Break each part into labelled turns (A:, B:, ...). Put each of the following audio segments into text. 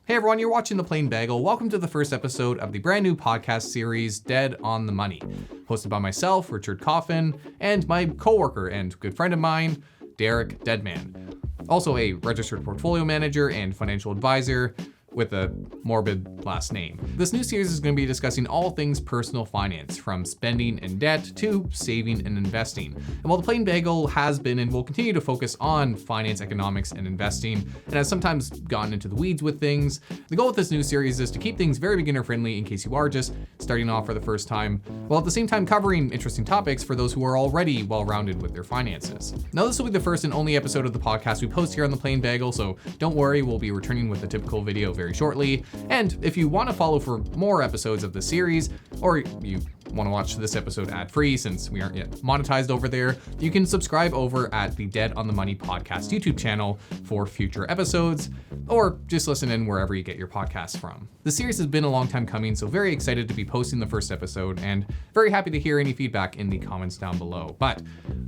A: Hey everyone, you're watching The Plain Bagel. Welcome to the first episode of the brand new podcast series, Dead on the Money, hosted by myself, Richard Coffin, and my coworker and good friend of mine, Derek Deadman. Also a registered portfolio manager and financial advisor with a morbid last name. This new series is going to be discussing all things personal finance, from spending and debt to saving and investing. And while The Plain Bagel has been and will continue to focus on finance, economics, and investing, and has sometimes gotten into the weeds with things, the goal with this new series is to keep things very beginner friendly in case you are just starting off for the first time, while at the same time covering interesting topics for those who are already well-rounded with their finances. Now this will be the first and only episode of the podcast we post here on The Plain Bagel, so don't worry, we'll be returning with a typical video very shortly. And if you want to follow for more episodes of the series, or you want to watch this episode ad-free since we aren't yet monetized over there, you can subscribe over at the Dead on the Money podcast YouTube channel for future episodes, or just listen in wherever you get your podcasts from. The series has been a long time coming, so very excited to be posting the first episode and very happy to hear any feedback in the comments down below. But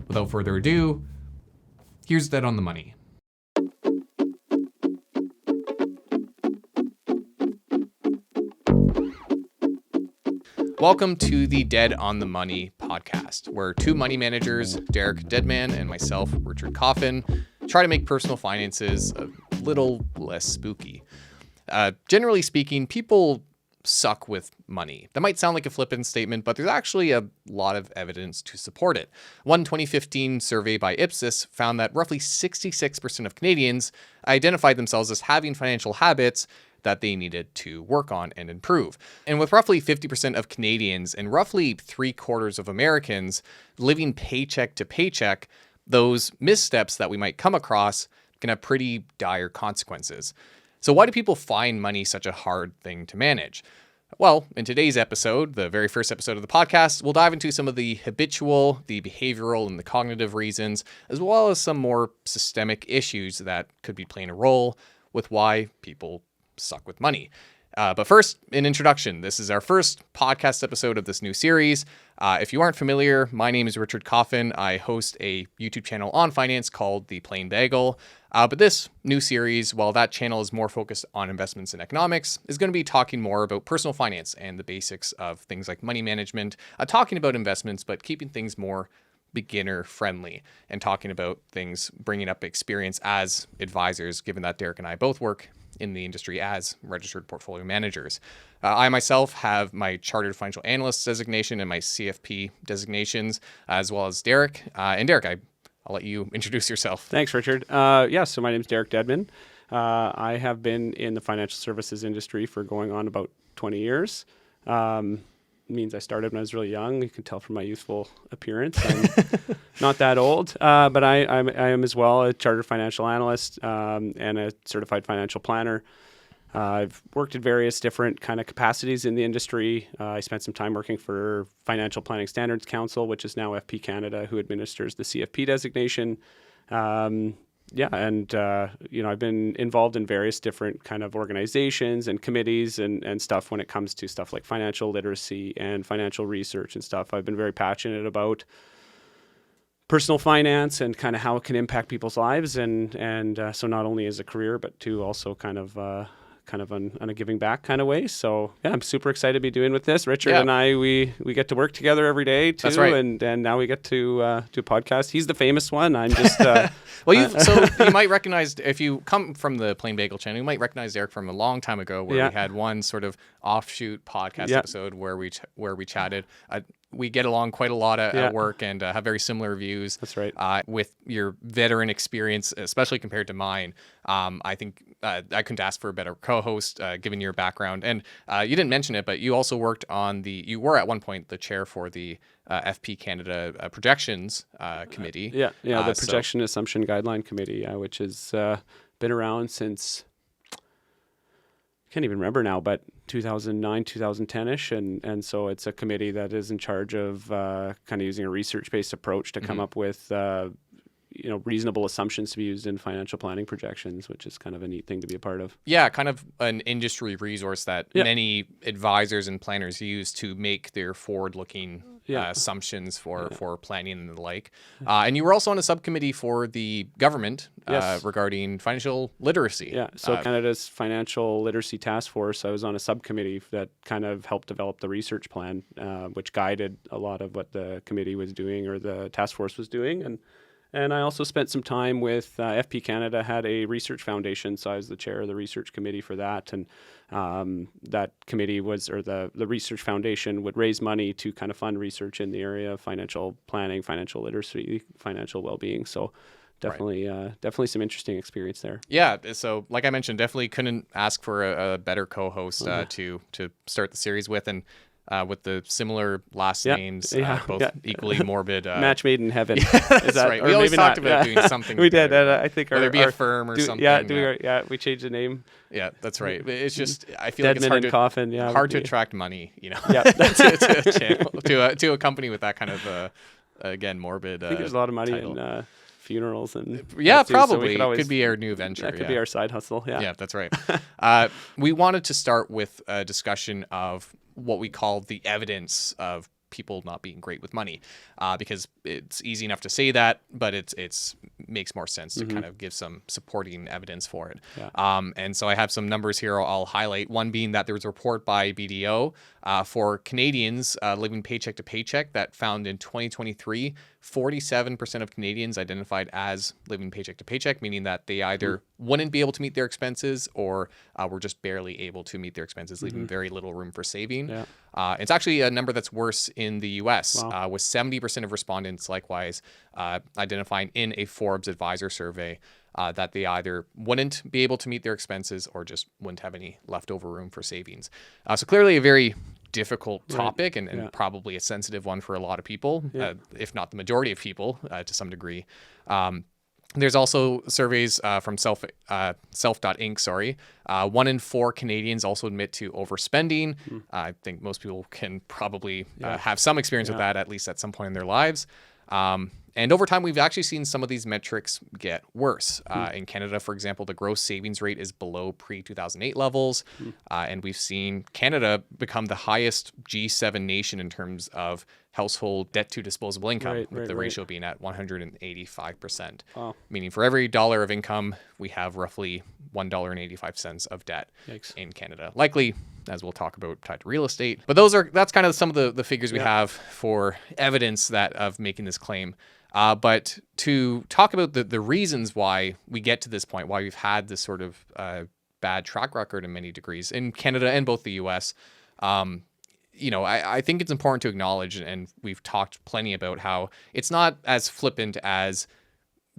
A: without further ado, here's Dead on the Money. Welcome to the Dead on the Money podcast, where two money managers, Derek Deadman and myself, Richard Coffin, try to make personal finances a little less spooky. Generally speaking, people suck with money. That might sound like a flippant statement, but there's actually a lot of evidence to support it. One 2015 survey by Ipsos found that roughly 66% of Canadians identified themselves as having financial habits that they needed to work on and improve. And with roughly 50% of Canadians and roughly 3/4 of Americans living paycheck to paycheck, those missteps that we might come across can have pretty dire consequences. So why do people find money such a hard thing to manage? Well, in today's episode, the very first episode of the podcast, we'll dive into some of the habitual, the behavioral, and the cognitive reasons, as well as some more systemic issues that could be playing a role with why people suck with money. But first, an introduction. This is our first podcast episode of this new series. If you aren't familiar, my name is Richard Coffin. I host a YouTube channel on finance called The Plain Bagel. But this new series, while that channel is more focused on investments and economics, is going to be talking more about personal finance and the basics of things like money management, talking about investments, but keeping things more beginner friendly and talking about things, bringing up experience as advisors, given that Derek and I both work in the industry as registered portfolio managers. I myself have my Chartered Financial Analyst designation and my CFP designations, as well as Derek. And Derek, I'll let you introduce yourself.
B: Thanks, Richard. So my name is Derek Deadman. I have been in the financial services industry for going on about 20 years. Means I started when I was really young. You can tell from my youthful appearance. I'm not that old, but I am as well a chartered financial analyst and a certified financial planner. I've worked at various different kind of capacities in the industry. I spent some time working for Financial Planning Standards Council, which is now FP Canada, who administers the CFP designation. I've been involved in various different kind of organizations and committees and stuff when it comes to stuff like financial literacy and financial research and stuff. I've been very passionate about personal finance and kind of how it can impact people's lives and so not only as a career, but to also kind of on a giving back kind of way. So yeah, I'm super excited to be doing with this. Richard and I, we get to work together every day too.
A: That's right.
B: And now we get to do a podcast. He's the famous one. I'm just,
A: So you might recognize, if you come from the Plain Bagel channel, you might recognize Derek from a long time ago where we had one sort of offshoot podcast episode where we chatted. We get along quite a lot at work and have very similar views.
B: That's right.
A: With your veteran experience, especially compared to mine, I think I couldn't ask for a better co-host, given your background. And you didn't mention it, but you also worked on you were at one point the chair for the FP Canada Projections Committee.
B: The Projection Assumption Guideline Committee, which has been around since, I can't even remember now, but 2009, 2010-ish. And so it's a committee that is in charge of kind of using a research-based approach to come up with reasonable assumptions to be used in financial planning projections, which is kind of a neat thing to be a part of.
A: Yeah, kind of an industry resource that many advisors and planners use to make their forward-looking assumptions for planning and the like. And you were also on a subcommittee for the government regarding financial literacy.
B: Yeah, so Canada's Financial Literacy Task Force, I was on a subcommittee that kind of helped develop the research plan, which guided a lot of what the committee was doing or the task force was doing. And I also spent some time with FP Canada, had a research foundation, so I was the chair of the research committee for that. And that committee the research foundation would raise money to kind of fund research in the area of financial planning, financial literacy, financial well-being. So definitely some interesting experience there.
A: Yeah. So like I mentioned, definitely couldn't ask for a better co-host to start the series with. And with the similar last names, both equally morbid.
B: Match made in heaven.
A: That's right. We always talked about doing something.
B: We did. And I think
A: whether it be a firm or something.
B: We changed the name.
A: Yeah, that's right. It's just, I feel
B: Deadman
A: like it's hard,
B: Coffin,
A: hard to attract money, to a channel, to a company with that kind of, again, morbid
B: I think there's a lot of money in funerals and
A: probably so could be our new venture.
B: That could be our side hustle. Yeah,
A: that's right. We wanted to start with a discussion of what we call the evidence of people not being great with money, because it's easy enough to say that, but it's makes more sense to kind of give some supporting evidence for it. And so I have some numbers here I'll highlight. One being that there was a report by BDO for Canadians living paycheck to paycheck that found in 2023, 47% of Canadians identified as living paycheck to paycheck, meaning that they either wouldn't be able to meet their expenses or were just barely able to meet their expenses, leaving very little room for saving. It's actually a number that's worse in the US, with 70% of respondents likewise identifying in a Forbes Advisor survey that they either wouldn't be able to meet their expenses or just wouldn't have any leftover room for savings. So clearly a very difficult topic and probably a sensitive one for a lot of people, if not the majority of people to some degree. There's also surveys from Self.Inc. 1 in 4 Canadians also admit to overspending. I think most people can probably have some experience with that, at least at some point in their lives. And over time, we've actually seen some of these metrics get worse. In Canada, for example, the gross savings rate is below pre-2008 levels. And we've seen Canada become the highest G7 nation in terms of household debt to disposable income, with the ratio being at 185%. Meaning for every dollar of income, we have roughly $1.85 of debt in Canada. Likely, as we'll talk about, tied to real estate. But that's kind of some of the figures we have for evidence of making this claim. But to talk about the reasons why we get to this point, why we've had this sort of bad track record in many degrees in Canada and both the US, I think it's important to acknowledge, and we've talked plenty about how it's not as flippant as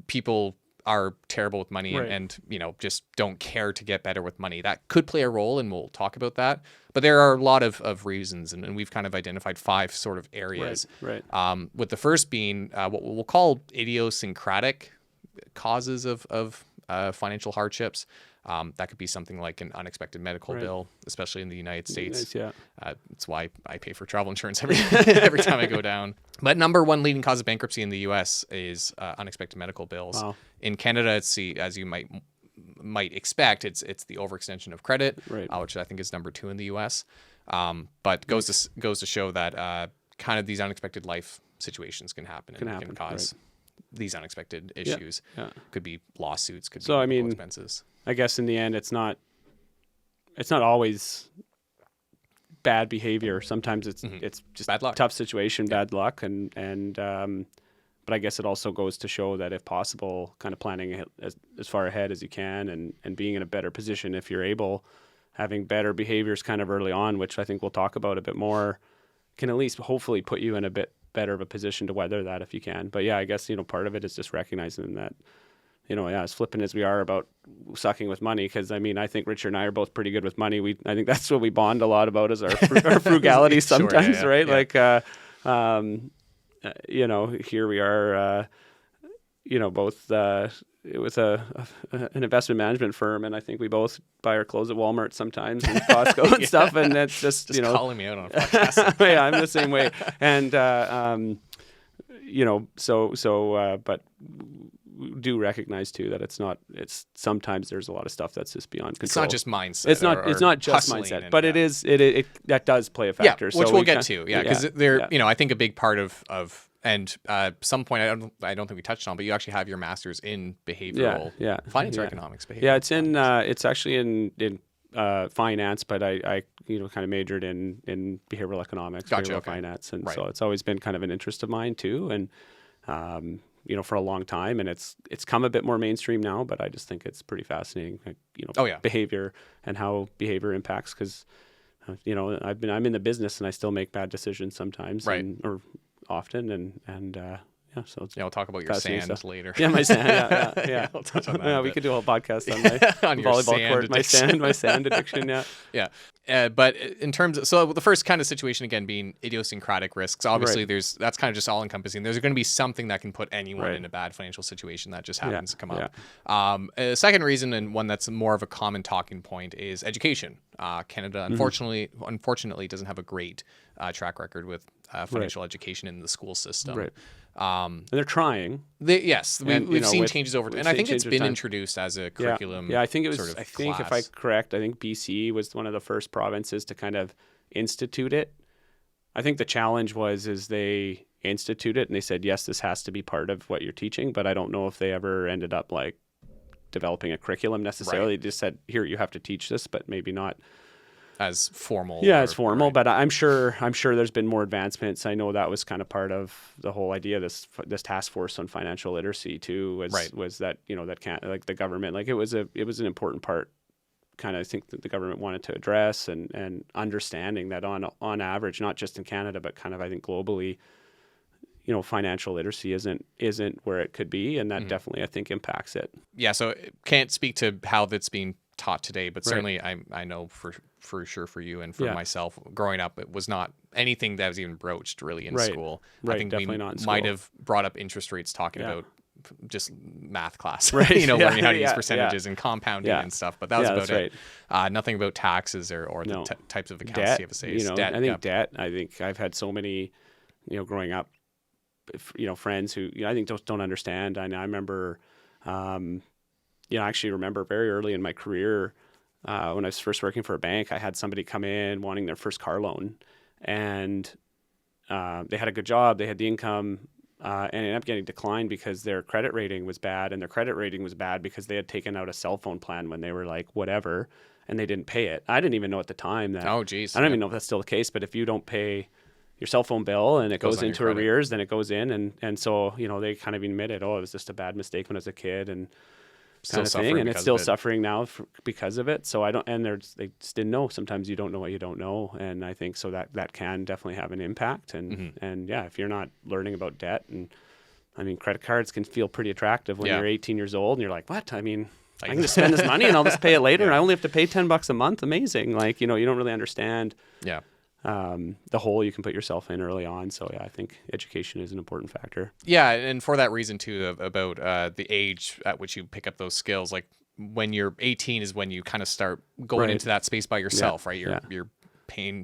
A: people are terrible with money and just don't care to get better with money. That could play a role, and we'll talk about that. But there are a lot of reasons, and we've kind of identified 5 sort of areas. With the first being what we'll call idiosyncratic causes of financial hardships. That could be something like an unexpected medical bill, especially in the United States. That's why I pay for travel insurance every time I go down. But number one leading cause of bankruptcy in the U.S. is unexpected medical bills. In Canada, it's as you might expect, it's the overextension of credit, which I think is number 2 in the U.S. But goes to show that kind of these unexpected life situations can happen and can cause these unexpected issues. Could be lawsuits, could be medical expenses.
B: I guess in the end, it's not always bad behavior. Sometimes it's just
A: bad luck.
B: Tough situation, bad luck, and but I guess it also goes to show that if possible, kind of planning as far ahead as you can, and being in a better position if you're able, having better behaviors kind of early on, which I think we'll talk about a bit more, can at least hopefully put you in a bit better of a position to weather that if you can. But I guess part of it is just recognizing that. As flippant as we are about sucking with money, because I think Richard and I are both pretty good with money. I think that's what we bond a lot about is our frugality sometimes, right? Yeah. Here we are, both with an investment management firm, and I think we both buy our clothes at Walmart sometimes and Costco and stuff, and it's just
A: calling me out on a podcast.
B: I'm the same way, and but do recognize too that it's sometimes there's a lot of stuff that's just beyond control.
A: It's not just mindset.
B: It's not just mindset, but it is it that does play a factor.
A: Yeah, which
B: so
A: we'll get to. Yeah, because I think a big part of and some point I don't think we touched on, but you actually have your master's in behavioral finance or economics. Behavioral
B: it's actually in finance, but I kind of majored in behavioral economics, behavioral finance, and so it's always been kind of an interest of mine too, and for a long time, and it's come a bit more mainstream now, but I just think it's pretty fascinating, behavior and how behavior impacts, because I'm in the business and I still make bad decisions sometimes, or often, so
A: we'll talk about your sand stuff later.
B: Yeah, my sand. Yeah.
A: We'll touch on that.
B: We could do a whole podcast on my
A: on your
B: volleyball
A: sand
B: court,
A: addiction.
B: my sand addiction. Yeah.
A: But in terms of, so the first kind of situation again being idiosyncratic risks, obviously that's kind of just all encompassing. There's going to be something that can put anyone in a bad financial situation that just happens to come up. A second reason, and one that's more of a common talking point, is education. Canada, unfortunately, doesn't have a great track record with financial education in the school system.
B: Right. And they're trying.
A: We've seen changes over time, and I think it's been introduced as a curriculum.
B: Yeah, I think it was.
A: Sort of
B: I think
A: class.
B: if I'm correct, I think BC was one of the first provinces to kind of institute it. I think the challenge is they institute it and they said, yes, this has to be part of what you're teaching, but I don't know if they ever ended up like developing a curriculum necessarily. They just said, here, you have to teach this, but maybe not
A: as formal.
B: Yeah, as formal, but I'm sure there's been more advancements. I know that was kind of part of the whole idea of this task force on financial literacy too, was that, that can't, like the government, like it was an important part, kind of, I think, that the government wanted to address, and understanding that on average, not just in Canada, but kind of, I think, globally, financial literacy isn't where it could be, and that definitely, I think, impacts it.
A: Yeah, so can't speak to how that's being taught today, but certainly I know for sure for you and for myself, growing up, it was not anything that was even broached really in school. I think we might have brought up interest rates talking about just math class, learning how to use percentages and compounding and stuff, but that was about it. Nothing about taxes or the types of accounts you have to say.
B: Debt, I think debt. I think I've had so many, growing up, friends who I think don't understand. And I remember, I actually remember very early in my career, when I was first working for a bank, I had somebody come in wanting their first car loan, and they had a good job, they had the income, and ended up getting declined because their credit rating was bad, and their credit rating was bad because they had taken out a cell phone plan when they were like whatever, and they didn't pay it. I didn't even know at the time that.
A: Oh, geez.
B: I don't even know if that's still the case, but if you don't pay your cell phone bill and it goes into arrears, then it goes in, and so they kind of admitted, it was just a bad mistake when I was a kid, and kind of thing, and it's still suffering now because of it. So they just didn't know. Sometimes you don't know what you don't know, and I think so that can definitely have an impact. And if you're not learning about debt, and I mean, credit cards can feel pretty attractive when you're 18 years old, and you're like, what? I mean, I can just spend this money and I'll just pay it later, and I only have to pay $10 a month. Amazing. Like, you don't really understand.
A: Yeah.
B: The hole you can put yourself in early on. So I think education is an important factor.
A: Yeah, and for that reason too, about the age at which you pick up those skills, like when you're 18 is when you kind of start going into that space by yourself, right? You're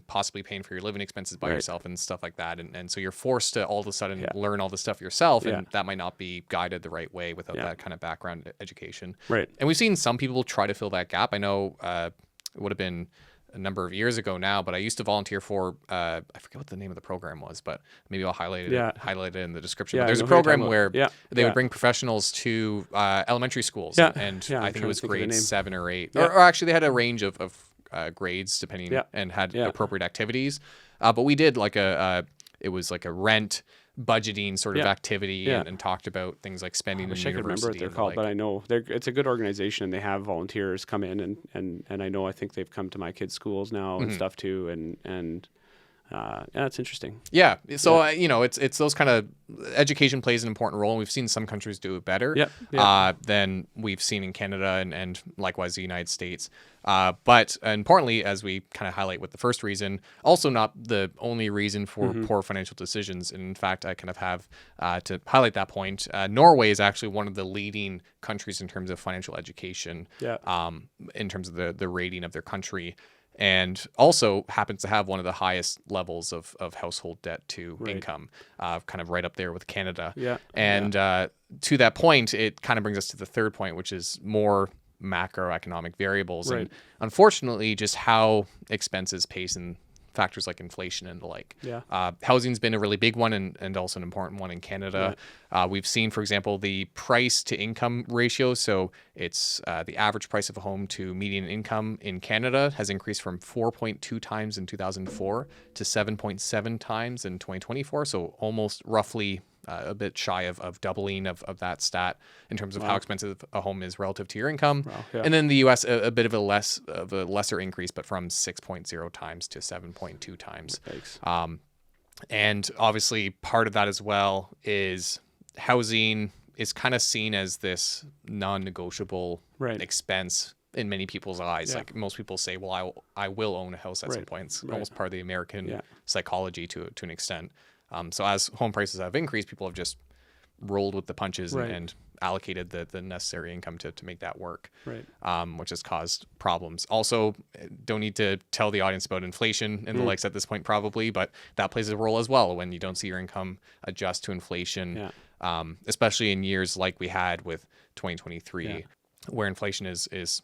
A: possibly paying for your living expenses by yourself and stuff like that, and so you're forced to all of a sudden learn all this stuff yourself, and that might not be guided the right way without that kind of background education.
B: Right.
A: And we've seen some people try to fill that gap. I know it would have been a number of years ago now, but I used to volunteer for I forget what the name of the program was, but maybe I'll highlight it in the description. But there's a program where they would bring professionals to elementary schools, and I think it was grades 7 or 8, or actually they had a range of grades depending, and had appropriate activities. But we did like it was like a rent budgeting sort of activity, and talked about things like spending in university.
B: I could remember what they're called, but I know it's a good organization, and they have volunteers come in, and I think they've come to my kids' schools now and stuff too, and it's interesting.
A: Yeah. So, it's those kind of education plays an important role, and we've seen some countries do it better than we've seen in Canada and likewise the United States. But importantly, as we kind of highlight with the first reason, also not the only reason for poor financial decisions. And in fact, I kind of have to highlight that point. Norway is actually one of the leading countries in terms of financial education, in terms of the rating of their country. and also happens to have one of the highest levels of household debt to
B: Right.
A: income, kind of right up there with Canada.
B: Yeah.
A: And to that point, it kind of brings us to the third point, which is more macroeconomic variables.
B: Right.
A: And unfortunately, just how expenses pace in factors like inflation and the like.
B: Yeah.
A: Housing's been a really big one and also an important one in Canada. We've seen, for example, the price to income ratio. So it's the average price of a home to median income in Canada has increased from 4.2 times in 2004 to 7.7 times in 2024. So almost roughly a bit shy of doubling of that stat in terms of how expensive a home is relative to your income.
B: Wow, yeah.
A: And then the US, a bit of a lesser increase, but from 6.0 times to 7.2 times.
B: Thanks.
A: And obviously part of that as well is housing is kind of seen as this non-negotiable
B: Right.
A: expense in many people's eyes.
B: Yeah.
A: Like most people say, well, I will own a house at some
B: Right.
A: point. It's
B: Right.
A: almost part of the American
B: Yeah.
A: psychology to an extent. So as home prices have increased, people have just rolled with the punches
B: Right.
A: and allocated the necessary income to make that work,
B: Right.
A: which has caused problems. Also, don't need to tell the audience about inflation and the likes at this point probably, but that plays a role as well when you don't see your income adjust to inflation, especially in years like we had with 2023, where inflation is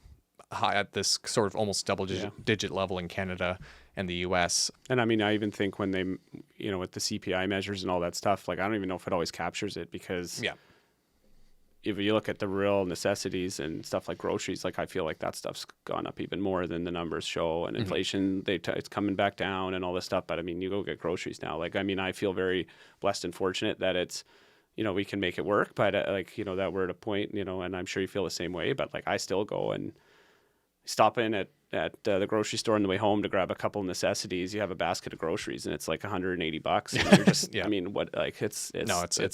A: high at this sort of almost double digit level in Canada and the US.
B: And I mean, I even think when they, with the CPI measures and all that stuff, like I don't even know if it always captures it, because if you look at the real necessities and stuff like groceries, like I feel like that stuff's gone up even more than the numbers show. And inflation, it's coming back down and all this stuff. But I mean, you go get groceries now. Like, I mean, I feel very blessed and fortunate that it's, we can make it work. But that we're at a point, and I'm sure you feel the same way. But like, I still go and stop in at the grocery store on the way home to grab a couple necessities. You have a basket of groceries and it's like $180, and you're just I mean, what, like it's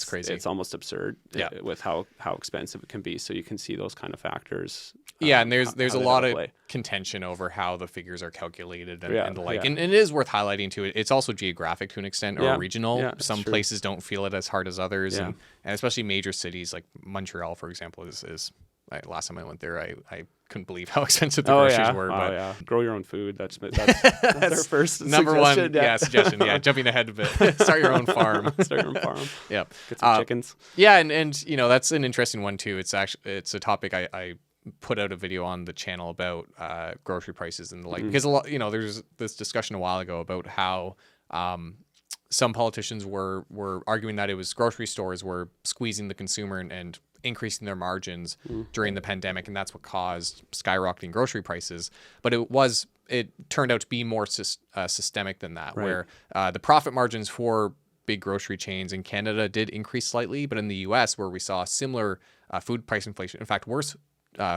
A: crazy.
B: It's almost absurd with how expensive it can be. So you can see those kind of factors.
A: And there's a lot of
B: play.
A: contention over how the figures are calculated and,
B: Yeah,
A: and the like.
B: yeah.
A: And it is worth highlighting too. It's also geographic to an extent, or
B: Yeah,
A: regional.
B: yeah, it's
A: Some
B: true.
A: places don't feel it as hard as others,
B: Yeah.
A: and especially major cities like Montreal, for example, is last time I went there, I couldn't believe how expensive the groceries were. But
B: grow your own food. That's our first
A: number
B: suggestion.
A: one suggestion. Yeah, jumping ahead a bit. Start your own farm.
B: Start your own farm.
A: Yeah.
B: Get some chickens.
A: Yeah, and that's an interesting one too. It's a topic I put out a video on the channel about grocery prices and the like, because a lot, there's this discussion a while ago about how some politicians were arguing that it was grocery stores were squeezing the consumer and increasing their margins during the pandemic, and that's what caused skyrocketing grocery prices. But it turned out to be more systemic than that, where the profit margins for big grocery chains in Canada did increase slightly, but in the US, where we saw similar food price inflation, in fact, worse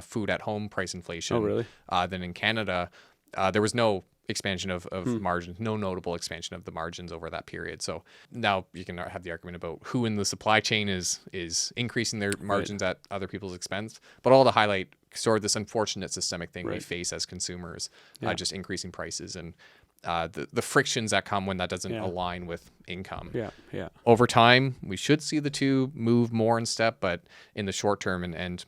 A: food at home price inflation than in Canada, there was no expansion of margins, no notable expansion of the margins over that period. So now you can have the argument about who in the supply chain is increasing their margins at other people's expense, but all to highlight sort of this unfortunate systemic thing we face as consumers, just increasing prices and the frictions that come when that doesn't align with income.
B: Yeah.
A: Over time, we should see the two move more in step, but in the short term and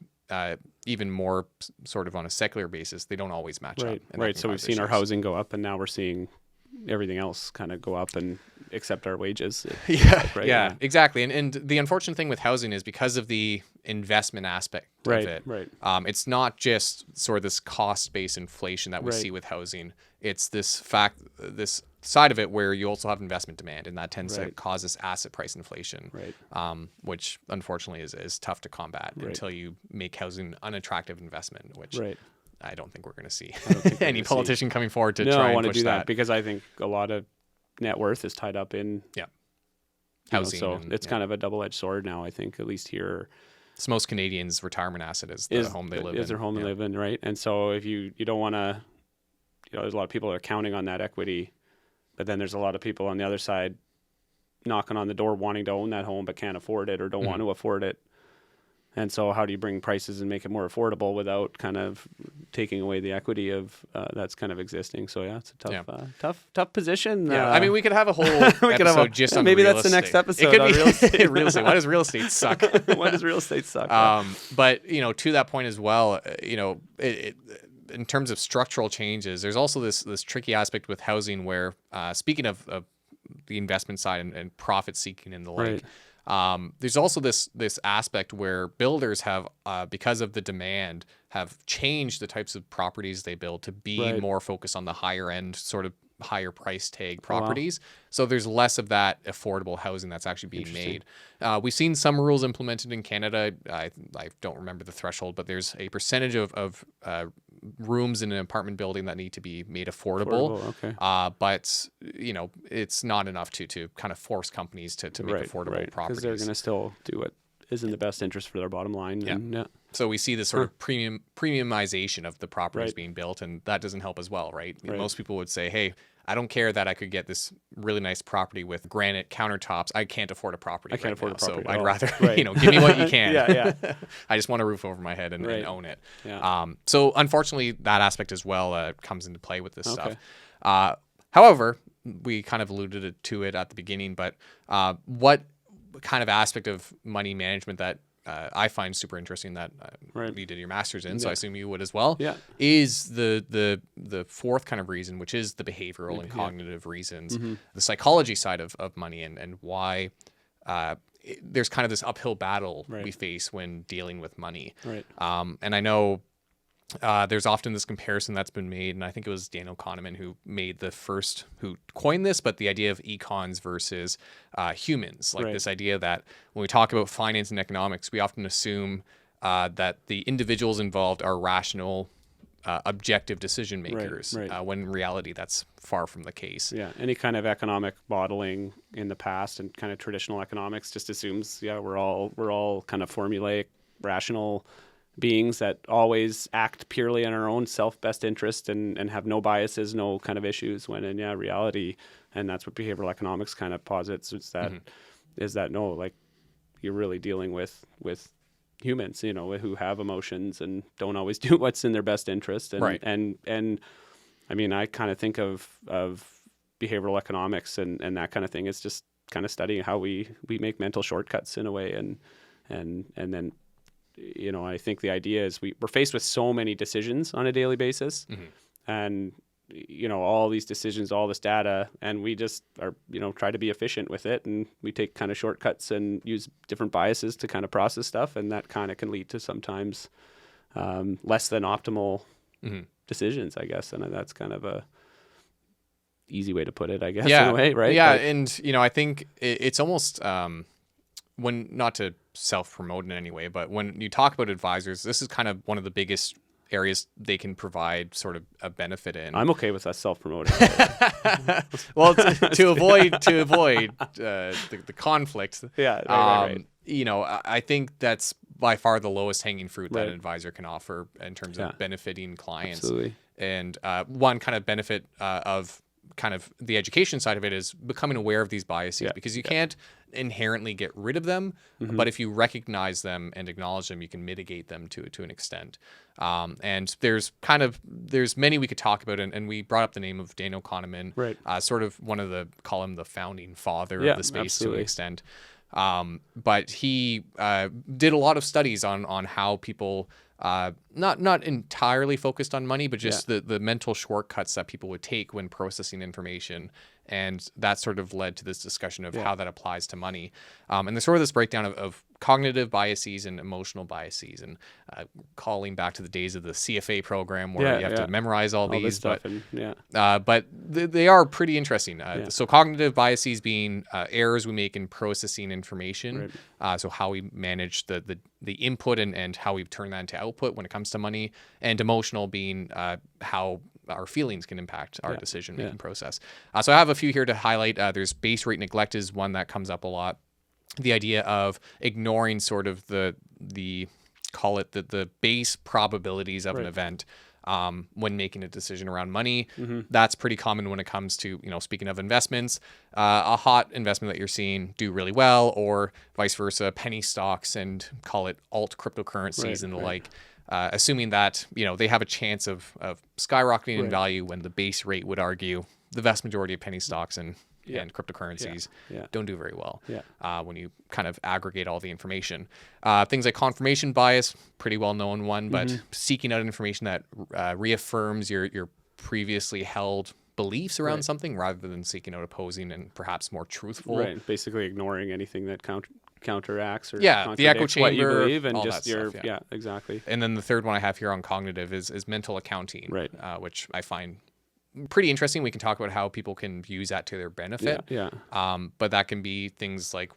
A: even more sort of on a secular basis, they don't always match up.
B: Right. So we've seen our housing go up, and now we're seeing everything else kind of go up, and except our wages.
A: Yeah, exactly. And the unfortunate thing with housing is because of the investment aspect of it.
B: Right.
A: It's not just sort of this cost-based inflation that we see with housing. It's this side of it where you also have investment demand, and that tends to cause this asset price inflation, which unfortunately is tough to combat until you make housing an unattractive investment, which I don't think we're going to see any politician coming forward to try and push
B: do that, because I think a lot of net worth is tied up in
A: housing.
B: So it's kind of a double-edged sword now, I think, at least here.
A: So most Canadians' retirement asset is the home they live in.
B: Is their home they live in, right? And so if you don't want to, there's a lot of people that are counting on that equity, but then there's a lot of people on the other side knocking on the door wanting to own that home but can't afford it or don't want to afford it. And so how do you bring prices and make it more affordable without kind of taking away the equity of that's kind of existing? So it's a tough position.
A: Yeah, I mean, we could have a whole episode just on
B: maybe
A: real
B: that's the
A: estate.
B: next episode.
A: It could
B: on
A: be
B: real estate.
A: real estate. Why does real estate suck?
B: Why does real estate suck?
A: But to that point as well, in terms of structural changes, there's also this tricky aspect with housing where, speaking of the investment side and profit seeking and the like, there's also this aspect where builders have, because of the demand, have changed the types of properties they build to be more focused on the higher end, sort of higher price tag properties. So there's less of that affordable housing that's actually being made. We've seen some rules implemented in Canada. I don't remember the threshold, but there's a percentage of rooms in an apartment building that need to be made affordable. But it's not enough to kind of force companies to make affordable properties.
B: Because they're going to still do what is in the best interest for their bottom line. And,
A: So we see this sort of premiumization of the properties being built, and that doesn't help as well, right? Most people would say, hey, I don't care that I could get this really nice property with granite countertops. I can't afford a property. So I'd rather, give me what you can. I just want a roof over my head and own it. So unfortunately, that aspect as well comes into play with this stuff. However, we kind of alluded to it at the beginning, but what kind of aspect of money management that I find super interesting that you did your master's in, so I assume you would as well, is the fourth kind of reason, which is the behavioral and cognitive reasons, the psychology side of money and why there's kind of this uphill battle we face when dealing with money. And I know there's often this comparison that's been made, and I think it was Daniel Kahneman who coined this, but the idea of econs versus humans, like this idea that when we talk about finance and economics, we often assume that the individuals involved are rational, objective decision makers, when in reality that's far from the case.
B: Any kind of economic modeling in the past and kind of traditional economics just assumes we're all kind of formulaic, rational beings that always act purely in our own best interest and have no biases, no kind of issues, when in reality, and that's what behavioral economics kind of posits, is that no, like, you're really dealing with humans, who have emotions and don't always do what's in their best interest. And I mean, I kind of think of behavioral economics and that kind of thing. It's just kind of studying how we make mental shortcuts in a way. And then, I think the idea is we're faced with so many decisions on a daily basis, and all these decisions, all this data, and we just are try to be efficient with it, and we take kind of shortcuts and use different biases to kind of process stuff, and that kind of can lead to sometimes less than optimal decisions, I guess. And that's kind of a easy way to put it, I guess, in a way, right?
A: And I think it's almost when, not to self-promote in any way, but when you talk about advisors, this is kind of one of the biggest areas they can provide sort of a benefit in.
B: I'm okay with us self-promoting.
A: Well, to avoid the conflict.
B: Right.
A: I think that's by far the lowest hanging fruit that an advisor can offer in terms of benefiting clients.
B: Absolutely.
A: And one kind of benefit of kind of the education side of it is becoming aware of these biases, because you can't inherently get rid of them, but if you recognize them and acknowledge them, you can mitigate them to an extent. And there's many we could talk about, and we brought up the name of Daniel Kahneman, sort of call him the founding father of the space to an extent. But he did a lot of studies on how people not entirely focused on money, but just the mental shortcuts that people would take when processing information. And that sort of led to this discussion of how that applies to money. And there's sort of this breakdown of cognitive biases and emotional biases, and calling back to the days of the CFA program where you have to memorize all these.
B: Stuff
A: but they are pretty interesting. So cognitive biases being errors we make in processing information. So how we manage the input and how we turn that into output when it comes to money. And emotional being how our feelings can impact our decision-making process. So I have a few here to highlight. There's base rate neglect is one that comes up a lot. The idea of ignoring sort of the base probabilities of an event when making a decision around money. That's pretty common when it comes to, speaking of investments, a hot investment that you're seeing do really well, or vice versa, penny stocks and call it alt cryptocurrencies and the like. Assuming that, they have a chance of skyrocketing in value when the base rate would argue the vast majority of penny stocks and and cryptocurrencies
B: Yeah.
A: don't do very well
B: Yeah.
A: when you kind of aggregate all the information. Things like confirmation bias, pretty well known one, but seeking out information that reaffirms your previously held beliefs around something rather than seeking out opposing and perhaps more truthful.
B: Right. Basically ignoring anything that counteracts or
A: the echo
B: contradicts what you
A: chamber,
B: believe, and
A: all
B: just
A: that
B: your
A: stuff, yeah.
B: exactly.
A: And then the third one I have here on cognitive is mental accounting,
B: Right.
A: Which I find pretty interesting. We can talk about how people can use that to their benefit.
B: Yeah.
A: But that can be things like,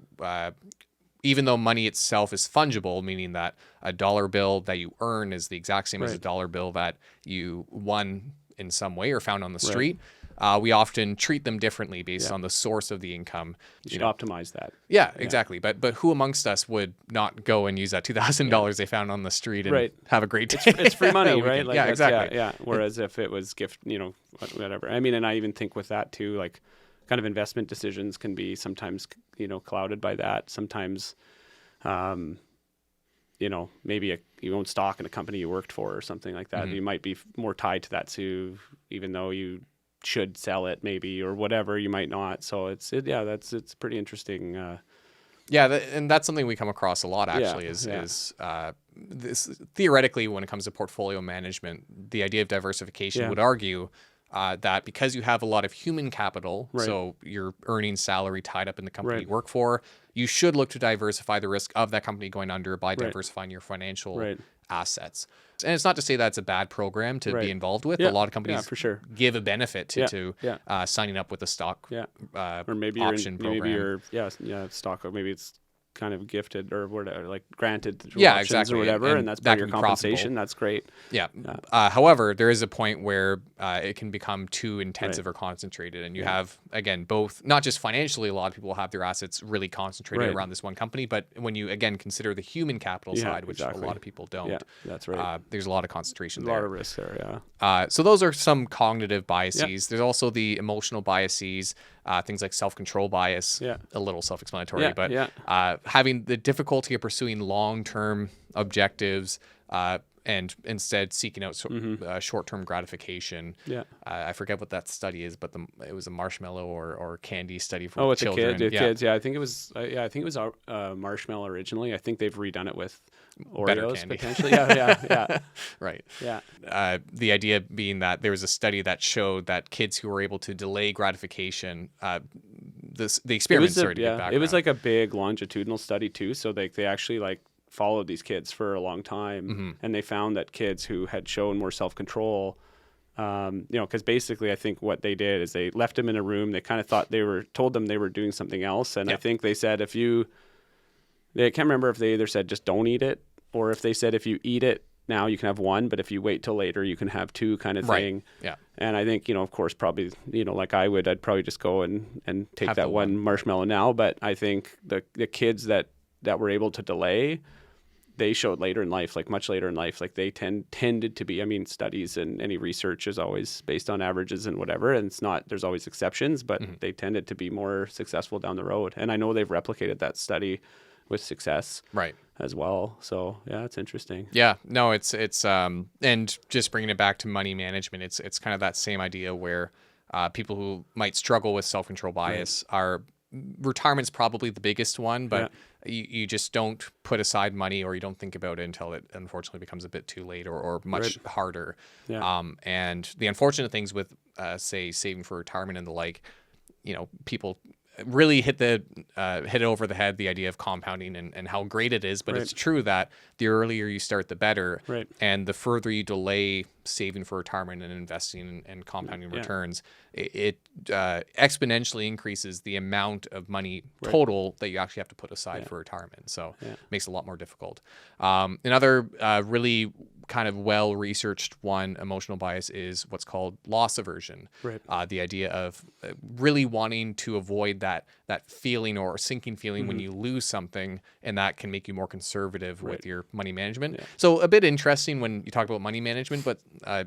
A: even though money itself is fungible, meaning that a dollar bill that you earn is the exact same as a
B: Right.
A: dollar bill that you won in some way or found on the street. We often treat them differently based on the source of the income.
B: You should optimize that.
A: Yeah, exactly. But who amongst us would not go and use that $2,000 they found on the street and
B: Right.
A: have a great day?
B: It's free money,
A: Weekend.
B: right? Like
A: yeah,
B: that's-
A: exactly.
B: Yeah. Whereas if it was gift, whatever. I mean, and I even think with that too, like kind of investment decisions can be sometimes, clouded by that. Sometimes, maybe you own stock in a company you worked for or something like that. You might be more tied to that too, even though you should sell it maybe or whatever, you might not. So it's pretty interesting.
A: And that's something we come across a lot actually is this theoretically when it comes to portfolio management, the idea of diversification would argue that because you have a lot of human capital, so your earning salary tied up in the company you work for, you should look to diversify the risk of that company going under by diversifying your financial assets. And it's not to say that's a bad program to be involved with. A lot of companies
B: for sure.
A: give a benefit to signing up with a stock
B: Or maybe
A: option program.
B: maybe you're stock, or maybe it's kind of gifted or whatever, like granted through
A: Yeah,
B: options
A: exactly.
B: or whatever,
A: And
B: and that's
A: that
B: part of your
A: can be profitable.
B: compensation. That's great.
A: Yeah. However, there is a point where it can become too intensive or concentrated. And you have, again, both, not just financially, a lot of people have their assets really concentrated around this one company, but when you, again, consider the human capital side, which a lot of people don't,
B: Yeah, that's right.
A: there's a lot of concentration
B: A
A: there.
B: lot of risk there,
A: So those are some cognitive biases. There's also the emotional biases, things like self-control bias, a little self-explanatory, but having the difficulty of pursuing long-term objectives and instead seeking out short-term gratification. I forget what that study is, but it was a marshmallow or candy study for
B: with
A: children.
B: the kids. Yeah, I think it was. I think it was marshmallow originally. I think they've redone it with Oreos
A: candy.
B: potentially. Yeah.
A: Right.
B: Yeah.
A: The idea being that there was a study that showed that kids who were able to delay gratification, the experiment started to get background.
B: It was like a big longitudinal study too. So they actually like followed these kids for a long time, and they found that kids who had shown more self-control, because basically I think what they did is they left them in a room. They kind of told them they were doing something else, and I think they said I can't remember if they either said just don't eat it, or if they said if you eat it now you can have one, but if you wait till later you can have two, kind of thing.
A: Yeah.
B: And I think, of course, probably, like I'd probably just go and take that one marshmallow now. But I think the kids that were able to delay, they showed later in life, like much later in life, like they tended to be, studies and any research is always based on averages and whatever. And there's always exceptions, but they tended to be more successful down the road. And I know they've replicated that study with success as well. So yeah, it's interesting.
A: Yeah, no, it's and just bringing it back to money management, it's kind of that same idea where people who might struggle with self-control bias are retirement's probably the biggest one, but you just don't put aside money or you don't think about it until it unfortunately becomes a bit too late or much harder. And the unfortunate things with say saving for retirement and the like, people really hit it over the head, the idea of compounding and how great it is. But it's true that the earlier you start, the better. And the further you delay saving for retirement and investing and compounding returns, it exponentially increases the amount of money total that you actually have to put aside for retirement. So it makes it a lot more difficult. Another really kind of well-researched one, emotional bias, is what's called loss aversion. The idea of really wanting to avoid that feeling or sinking feeling when you lose something, and that can make you more conservative with your money management. So a bit interesting when you talk about money management, but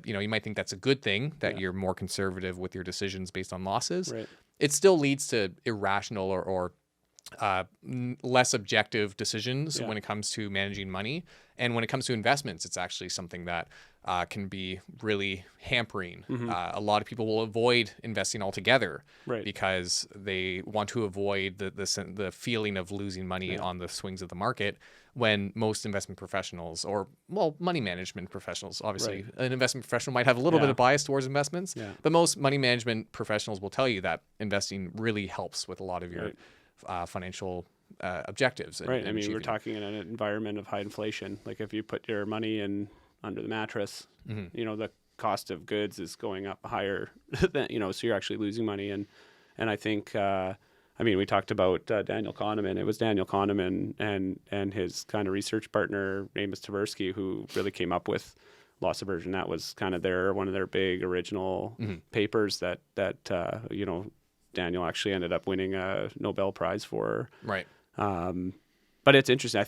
A: you might think that's a good thing that you're more conservative with your decisions based on losses. It still leads to irrational or less objective decisions when it comes to managing money. And when it comes to investments, it's actually something that can be really hampering. A lot of people will avoid investing altogether
B: Right.
A: because they want to avoid the feeling of losing money on the swings of the market, when most investment professionals, or money management professionals, obviously an investment professional might have a little bit of bias towards investments, but most money management professionals will tell you that investing really helps with a lot of your financial objectives.
B: Right. I mean, we're
A: achieving.
B: talking in an environment of high inflation. Like if you put your money in under the mattress, the cost of goods is going up higher than, so you're actually losing money. And I think, we talked about Daniel Kahneman. It was Daniel Kahneman and his kind of research partner, Amos Tversky, who really came up with loss aversion. That was kind of one of their big original papers that Daniel actually ended up winning a Nobel Prize for.
A: Right.
B: But it's interesting. I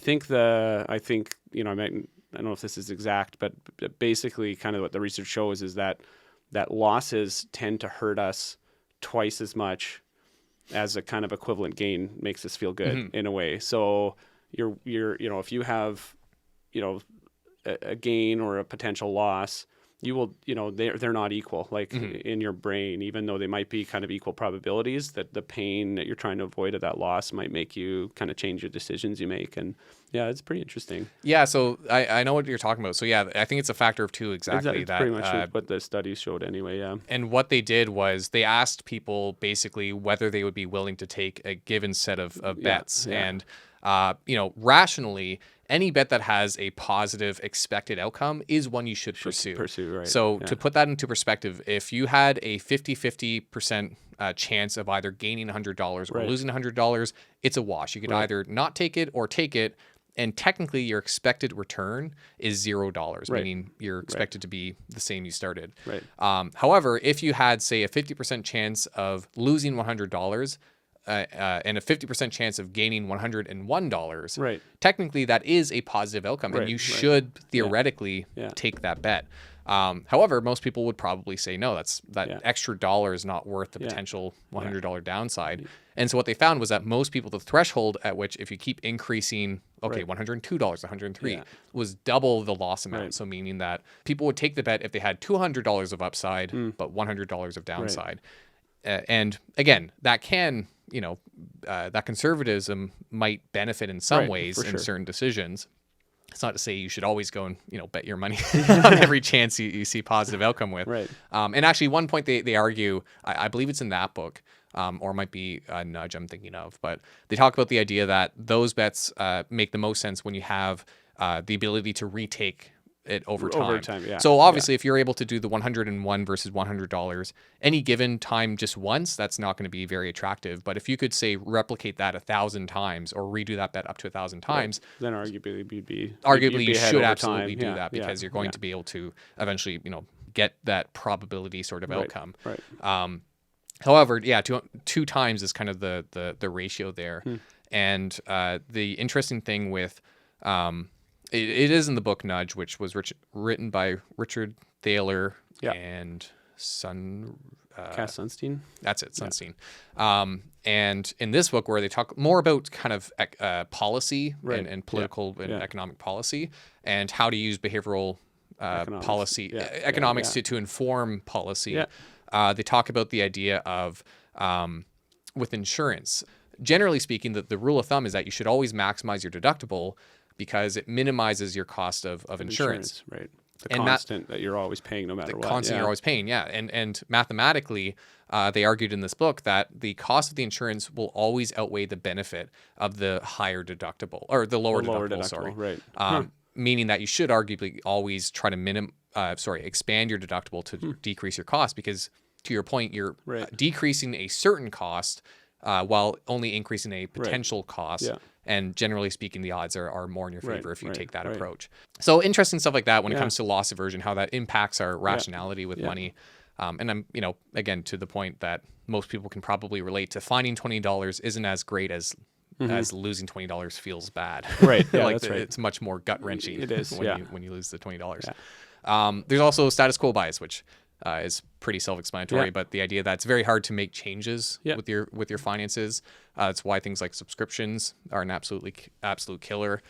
B: don't know if this is exact, but basically kind of what the research shows is that losses tend to hurt us twice as much as a kind of equivalent gain makes us feel good in a way. So you're if you have, a gain or a potential loss, you will, they're not equal, like in your brain, even though they might be kind of equal probabilities, that the pain that you're trying to avoid of that loss might make you kind of change your decisions you make. And yeah, it's pretty interesting.
A: Yeah. So I know what you're talking about. So yeah, I think it's a factor of two exactly.
B: It's pretty much what the studies showed anyway. Yeah.
A: And what they did was they asked people basically whether they would be willing to take a given set of bets. And, rationally, any bet that has a positive expected outcome is one you should pursue.
B: Right.
A: So to put that into perspective, if you had a 50% chance of either gaining $100 or losing $100, it's a wash. You could either not take it or take it. And technically, your expected return is $0, meaning you're expected to be the same you started.
B: Right.
A: However, if you had, say, a 50% chance of losing $100 and a 50% chance of gaining $101, technically that is a positive outcome, and you should theoretically take that bet. However, most people would probably say no. That extra dollar is not worth the potential $100 downside. And so what they found was that most people, the threshold at which if you keep increasing, $102, $103 was double the loss amount. So meaning that people would take the bet if they had $200 of upside, but $100 of downside. And again, that can, that conservatism might benefit in some ways in certain decisions. It's not to say you should always go and, bet your money on every chance you see positive outcome with.
B: Right.
A: And actually one point they argue, I believe it's in that book, or it might be a Nudge I'm thinking of, but they talk about the idea that those bets make the most sense when you have the ability to retake it over time. So obviously if you're able to do the 101 versus $100 any given time just once, that's not going to be very attractive. But if you could say replicate that 1,000 times or redo that bet up to 1,000 times,
B: then arguably
A: you should absolutely do that, because you're going to be able to eventually, get that probability sort of outcome. However, two times is kind of the ratio there. And the interesting thing with it is in the book Nudge, which was written by Richard Thaler and
B: Cass Sunstein.
A: That's it, Sunstein. And in this book, where they talk more about kind of policy and political and economic policy, and how to use behavioral economics to inform policy. They talk about the idea of with insurance. Generally speaking, the rule of thumb is that you should always maximize your deductible, because it minimizes your cost of insurance.
B: Right. The constant that you're always paying no matter what. The constant
A: you're always paying, And mathematically, they argued in this book that the cost of the insurance will always outweigh the benefit of the higher deductible, or the lower deductible, sorry.
B: Right.
A: Meaning that you should arguably always try to expand your deductible to decrease your cost, because to your point, you're decreasing a certain cost while only increasing a potential cost. And generally speaking, the odds are more in your favor if you take that approach. So interesting stuff like that when it comes to loss aversion, how that impacts our rationality with money. And I'm, again, to the point that most people can probably relate to, finding $20 isn't as great as losing $20 feels bad.
B: Right. Yeah,
A: that's right. It's much more gut wrenching.
B: It is
A: when you lose the $20. There's also status quo bias, which is pretty self-explanatory, but the idea that it's very hard to make changes with your finances. It's why things like subscriptions are an absolute killer.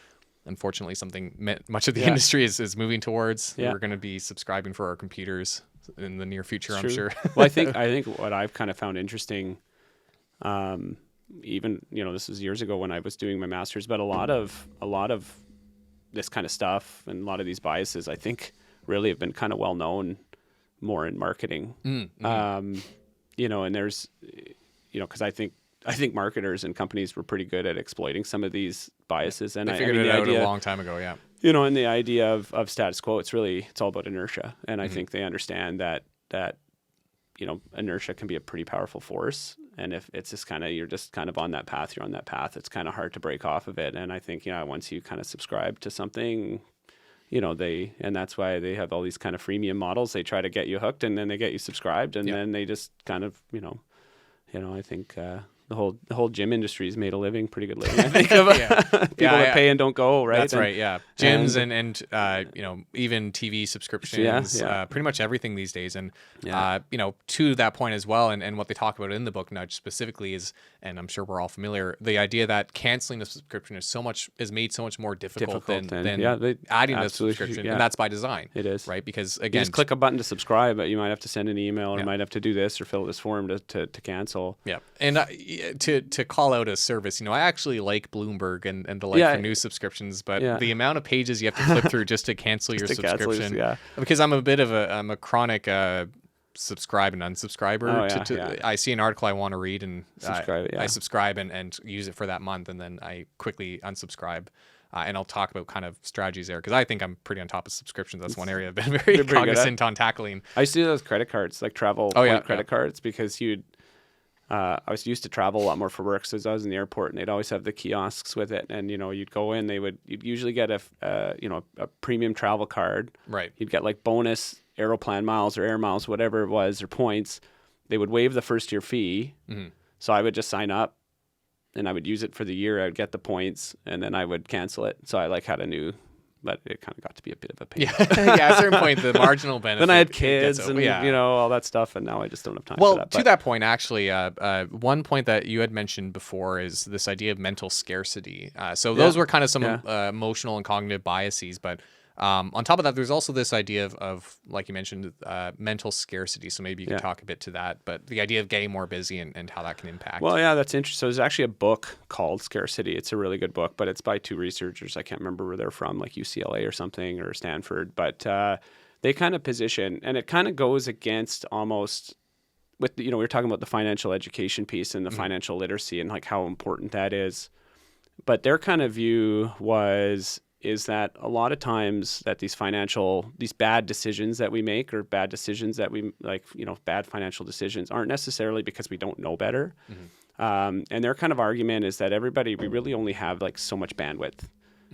A: unfortunately something much of the
B: Yeah.
A: industry is moving towards.
B: Yeah.
A: We're going to be subscribing for our computers in the near future, I'm
B: True.
A: sure.
B: Well, I think what I've kind of found interesting, even this was years ago when I was doing my master's, but a lot of this kind of stuff and a lot of these biases, I think, really have been kind of well known more in marketing. And there's, because I think marketers and companies were pretty good at exploiting some of these biases, and
A: They
B: I
A: figured
B: mean,
A: it
B: the
A: out
B: idea,
A: a long time ago. Yeah.
B: and the idea of status quo, it's all about inertia. And I think they understand that inertia can be a pretty powerful force. And if it's just you're just kind of on that path, it's kind of hard to break off of it. And I think, once you kind of subscribe to something, and that's why they have all these kind of freemium models. They try to get you hooked, and then they get you subscribed, and then they just kind of, I think, the whole gym industry has made a living, pretty good living, I think, of people that pay and don't go, right?
A: That's right, yeah. Gyms and even TV subscriptions, pretty much everything these days. And, to that point as well, and what they talk about in the book Nudge specifically is, and I'm sure we're all familiar, the idea that canceling a subscription is made so much more difficult than adding a subscription. And that's by design.
B: It is.
A: Right? Because,
B: you
A: again,
B: just click a button to subscribe, but you might have to send an email or might have to do this or fill this form to cancel.
A: Yeah. And to call out a service, I actually like Bloomberg and the like for news subscriptions, but the amount of pages you have to flip through just to cancel your subscription, because I'm a chronic subscribe and unsubscriber. I see an article I want to read and I subscribe and use it for that month, and then I quickly unsubscribe. And I'll talk about kind of strategies there, because I think I'm pretty on top of subscriptions. That's one area I've been very cognizant on tackling.
B: I used to do those credit cards, like travel credit cards, because I was used to travel a lot more for work, so I was in the airport, and they'd always have the kiosks with it, and you'd go in, you'd usually get a premium travel card.
A: Right.
B: You'd get like bonus Aeroplan miles or air miles, whatever it was, or points. They would waive the first year fee, so I would just sign up, and I would use it for the year. I would get the points, and then I would cancel it. So I had a new. But it kind of got to be a bit of a pain.
A: At a certain point, the marginal benefit.
B: Then I had kids and all that stuff, and now I just don't have time for that.
A: Well, to that point, actually, one point that you had mentioned before is this idea of mental scarcity. So those were kind of some emotional and cognitive biases, but on top of that, there's also this idea of like you mentioned, mental scarcity. So maybe you can talk a bit to that, but the idea of getting more busy and how that can impact.
B: Well, yeah, that's interesting. So there's actually a book called Scarcity. It's a really good book, but it's by two researchers. I can't remember where they're from, like UCLA or something, or Stanford. But they kind of position, and it kind of goes against almost with, we were talking about the financial education piece and the financial literacy and like how important that is. But their kind of view is that a lot of times that these bad decisions that we make, or bad decisions that we bad financial decisions, aren't necessarily because we don't know better. And their kind of argument is that we really only have like so much bandwidth.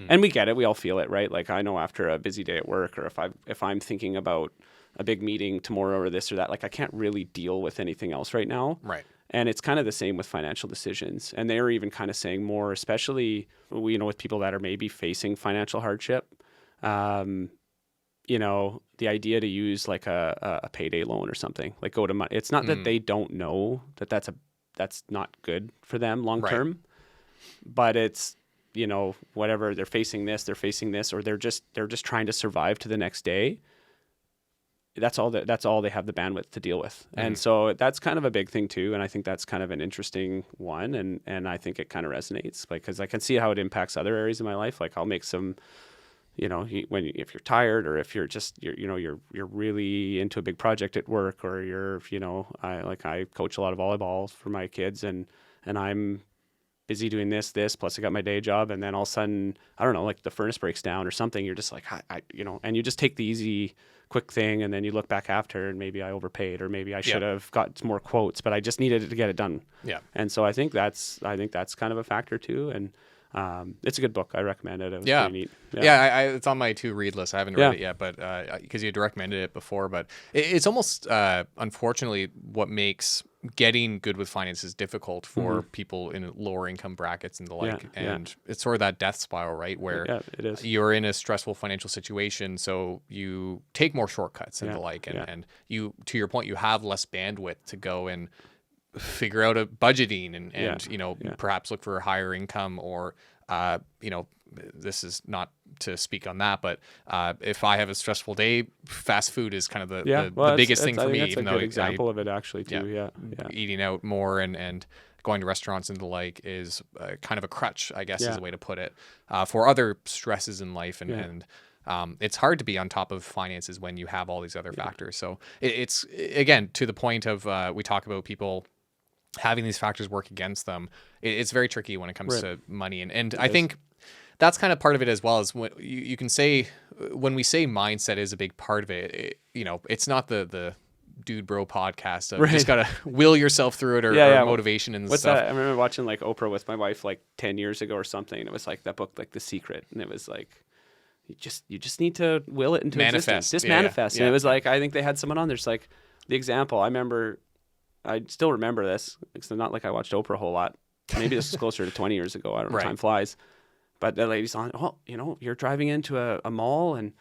B: And we get it. We all feel it, right? Like I know after a busy day at work, or if I'm thinking about a big meeting tomorrow or this or that, like I can't really deal with anything else right now.
A: Right.
B: And it's kind of the same with financial decisions. And they're even kind of saying more, especially, with people that are maybe facing financial hardship, the idea to use like a payday loan or something, like go to money. It's not that they don't know that's not good for them long term, but it's, whatever, they're facing this, or they're just trying to survive to the next day. That's all they have the bandwidth to deal with. And so that's kind of a big thing too. And I think that's kind of an interesting one. And I think it kind of resonates, because I can see how it impacts other areas of my life. Like I'll make some, if you're tired, or if you're really into a big project at work, or I coach a lot of volleyball for my kids, and I'm busy doing this, plus I got my day job. And then all of a sudden, I don't know, like the furnace breaks down or something. You're just like, and you just take the easy, quick thing, and then you look back after, and maybe I overpaid, or maybe I should have got more quotes, but I just needed to get it done. Yeah. And so I think that's kind of a factor too. And it's a good book. I recommend it. It was pretty neat.
A: It's on my to read list. I haven't read it yet, but because you had recommended it before. But it's almost unfortunately what makes getting good with finances difficult for people in lower income brackets and the like. And it's sort of that death spiral, right? Where
B: it is.
A: You're in a stressful financial situation, so you take more shortcuts and the like. And you, to your point, you have less bandwidth to go and figure out a budgeting and perhaps look for a higher income, or this is not to speak on that, but if I have a stressful day, fast food is kind of the biggest thing for me.
B: That's a good example of it, actually, too. Yeah.
A: Eating out more and going to restaurants and the like is kind of a crutch, I guess, is a way to put it, for other stresses in life. And it's hard to be on top of finances when you have all these other factors. So it's, again, to the point of we talk about people having these factors work against them. It's very tricky when it comes to money. And I think that's kind of part of it as well, as when you can say, when we say mindset is a big part of it, it's not the Dude Bro podcast of just gotta will yourself through it or motivation and
B: What's
A: stuff.
B: That? I remember watching like Oprah with my wife like 10 years ago or something, and it was like that book, like The Secret, and it was like you just need to will it into existence. Just manifest. And it was like, I think they had someone on there's like the example. I still remember this. It's not like I watched Oprah a whole lot. Maybe this is closer to 20 years ago. I don't know. Time flies. But the lady's on. Oh, you're driving into a mall and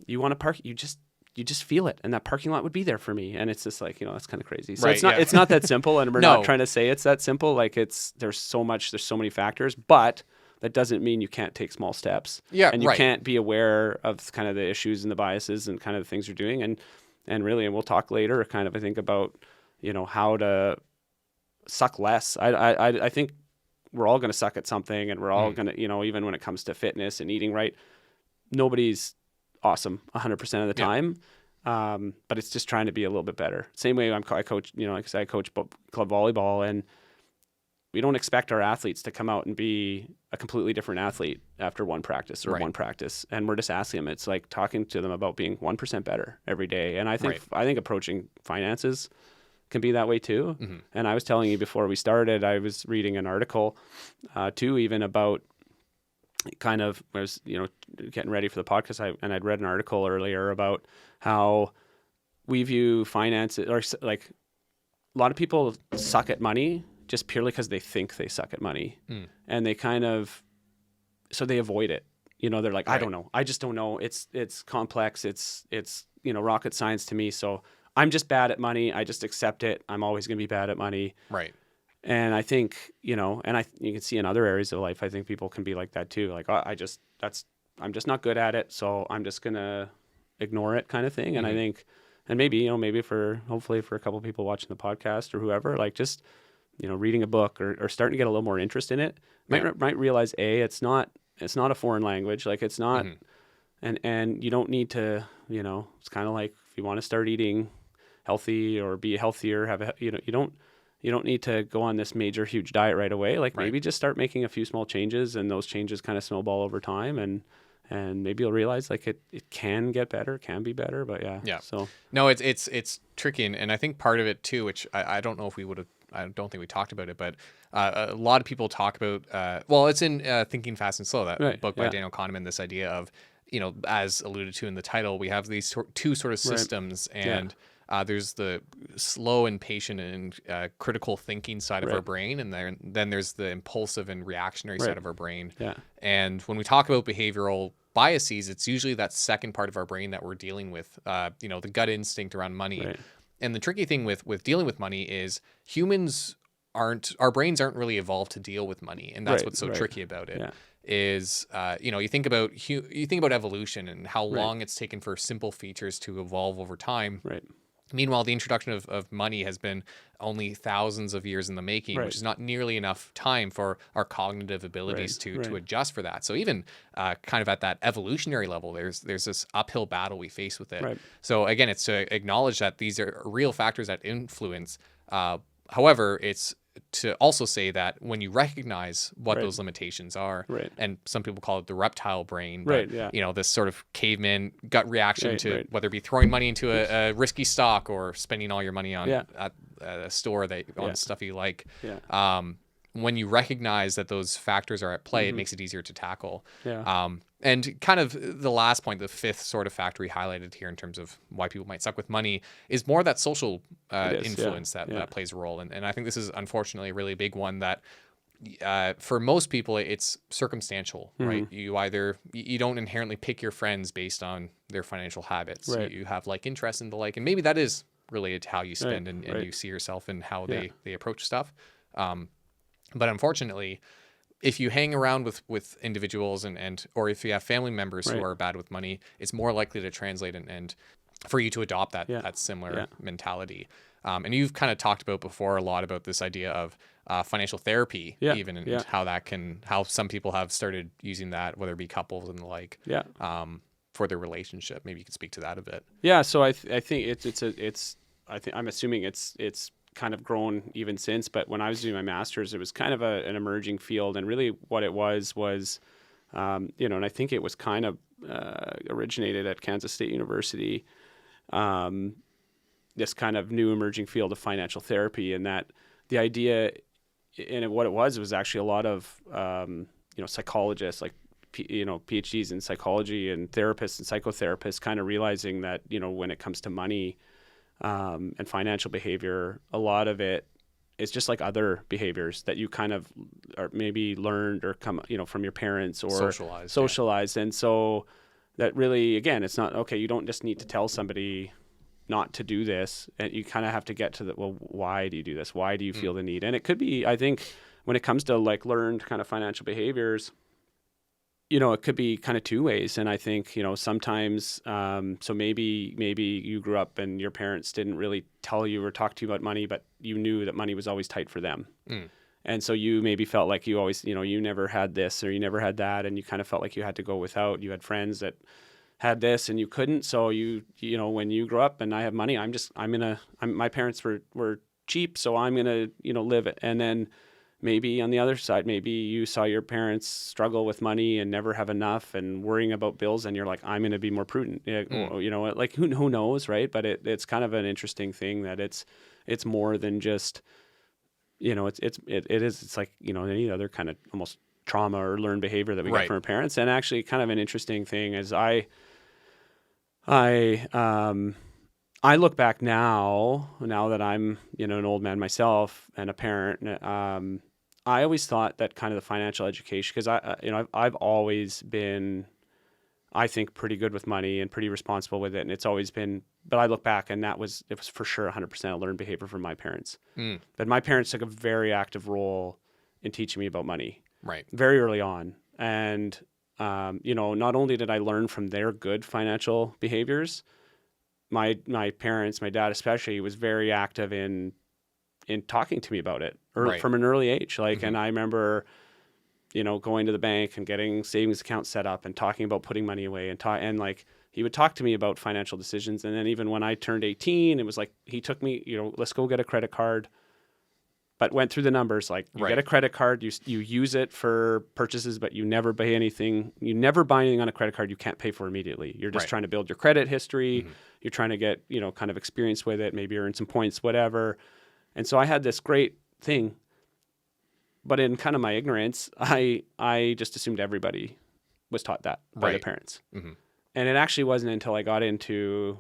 B: you want to park. You just feel it, and that parking lot would be there for me. And it's just like, that's kind of crazy. So it's not that simple, and we're not trying to say it's that simple. Like there's so many factors, but that doesn't mean you can't take small steps. Yeah, and you can't be aware of kind of the issues and the biases and kind of the things you're doing. And really, and we'll talk later kind of, I think, about, how to suck less. I think we're all going to suck at something, and we're all going to, even when it comes to fitness and eating right, nobody's awesome 100% of the time. But it's just trying to be a little bit better. Same way I coach, like I said, I coach club volleyball, and we don't expect our athletes to come out and be a completely different athlete after one practice or one practice. And we're just asking them. It's like talking to them about being 1% better every day. And I think approaching finances can be that way too. Mm-hmm. And I was telling you before we started, I was reading an article too, even about kind of, I was, getting ready for the podcast, and I'd read an article earlier about how we view finances, or like a lot of people suck at money just purely because they think they suck at money. And they so they avoid it. They're like, I don't know. I just don't know. It's complex. It's rocket science to me. So I'm just bad at money. I just accept it. I'm always going to be bad at money. Right. And I think, you can see in other areas of life, I think people can be like that too. Like, I'm just not good at it. So I'm just going to ignore it kind of thing. And I think, and maybe, hopefully for a couple of people watching the podcast or whoever, like just, reading a book or starting to get a little more interest in it, might realize it's not a foreign language. Like it's not, and you don't need to, it's kind of like if you want to start eating healthy or be healthier, you don't need to go on this major, huge diet right away. Like maybe just start making a few small changes, and those changes kind of snowball over time, and maybe you'll realize like it can get better, can be better, but yeah. So
A: no, it's tricky. And I think part of it too, which I don't know if I don't think we talked about it, but a lot of people talk about, it's in Thinking Fast and Slow, that book by Daniel Kahneman, this idea of, as alluded to in the title, we have these two sort of systems, and there's the slow and patient and critical thinking side of our brain, and then there's the impulsive and reactionary side of our brain. Yeah. And when we talk about behavioral biases, it's usually that second part of our brain that we're dealing with, the gut instinct around money. Right. And the tricky thing with dealing with money is our brains aren't really evolved to deal with money, and that's what's so tricky about it. Yeah. Is you think about evolution and how long it's taken for simple features to evolve over time. Right. Meanwhile, the introduction of money has been only thousands of years in the making, which is not nearly enough time for our cognitive abilities to adjust for that. So even kind of at that evolutionary level, there's this uphill battle we face with it. Right. So again, it's to acknowledge that these are real factors that influence. However, it's to also say that when you recognize what those limitations are, and some people call it the reptile brain, but this sort of caveman gut reaction to whether it be throwing money into a risky stock or spending all your money on at a store on stuff you like. Yeah. When you recognize that those factors are at play, it makes it easier to tackle. Yeah. And kind of the last point, the fifth sort of factor we highlighted here in terms of why people might suck with money is more that social influence that plays a role. And I think this is unfortunately a really big one that for most people, it's circumstantial, right? You don't inherently pick your friends based on their financial habits. Right. You have interests and the like, and maybe that is related to how you spend and you see yourself and how they approach stuff. But unfortunately, if you hang around with individuals or if you have family members who
B: Right.
A: are bad with money, it's more likely to translate and for you to adopt that similar mentality. And you've kind of talked about before a lot about this idea of financial therapy, even, and how some people have started using that, whether it be couples and the like, for their relationship. Maybe you could speak to that a bit.
B: Yeah. So I think I'm assuming it's kind of grown even since, but when I was doing my master's, it was kind of an emerging field, and really what it was, and I think it was kind of originated at Kansas State University, this kind of new emerging field of financial therapy, and that the idea, and what it was actually a lot of, psychologists, like, PhDs in psychology and therapists and psychotherapists kind of realizing that, when it comes to money, and financial behavior, a lot of it is just like other behaviors that you kind of are maybe learned or come, from your parents or socialized. And so that really, again, it's not, okay, you don't just need to tell somebody not to do this, and you kind of have to get to why do you do this? Why do you feel the need? And it could be, I think, when it comes to like learned kind of financial behaviors, it could be kind of two ways. And I think, sometimes, so maybe you grew up and your parents didn't really tell you or talk to you about money, but you knew that money was always tight for them. And so you maybe felt like you always, you never had this or you never had that. And you kind of felt like you had to go without. You had friends that had this and you couldn't. So when you grow up and I have money, my parents were cheap, so I'm going to, live it. And then maybe on the other side, maybe you saw your parents struggle with money and never have enough and worrying about bills, and you're like, I'm going to be more prudent. Like who knows, right? But it's kind of an interesting thing that it's more than just, it's like, any other kind of almost trauma or learned behavior that we get from our parents. And actually kind of an interesting thing is I look back now that I'm, an old man myself and a parent, I always thought that kind of the financial education, because I've always been, I think, pretty good with money and pretty responsible with it. And it's always been, but I look back and it was for sure 100% a learned behavior from my parents. But my parents took a very active role in teaching me about money.
A: Right.
B: Very early on. And, not only did I learn from their good financial behaviors, my parents, my dad especially, was very active in talking to me about it from an early age. And I remember, going to the bank and getting savings accounts set up and talking about putting money away and like he would talk to me about financial decisions. And then even when I turned 18, it was like he took me, let's go get a credit card. But went through the numbers, like you get a credit card, you use it for purchases, but you never buy anything. You never buy anything on a credit card you can't pay for immediately. You're just trying to build your credit history. You're trying to get, kind of experience with it, maybe earn some points, whatever. And so I had this great thing, but in kind of my ignorance, I just assumed everybody was taught that by their parents. And it actually wasn't until I got into,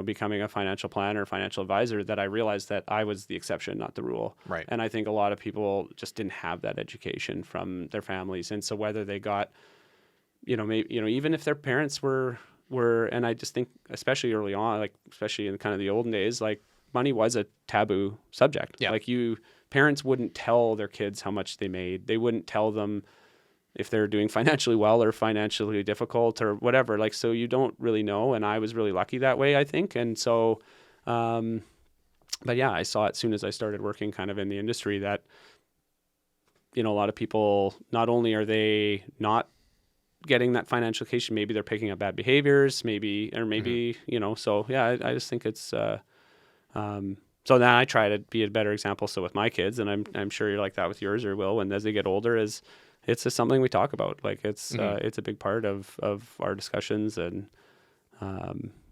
B: becoming a financial planner, financial advisor, that I realized that I was the exception, not the rule.
A: Right.
B: And I think a lot of people just didn't have that education from their families. And so whether they got, maybe, even if their parents were, and I just think, especially early on, like, especially in kind of the olden days, like money was a taboo subject.
A: Yeah.
B: Like parents wouldn't tell their kids how much they made. They wouldn't tell them if they're doing financially well or financially difficult or whatever. Like, so you don't really know. And I was really lucky that way, I think. And so, but yeah, I saw it as soon as I started working kind of in the industry that, a lot of people, not only are they not getting that financial education, maybe they're picking up bad behaviors, maybe, so yeah, I just think it's, so then I try to be a better example. So with my kids, and I'm sure you're like that with yours or will, and as they get older, it's just something we talk about. Like it's a big part of our discussions, and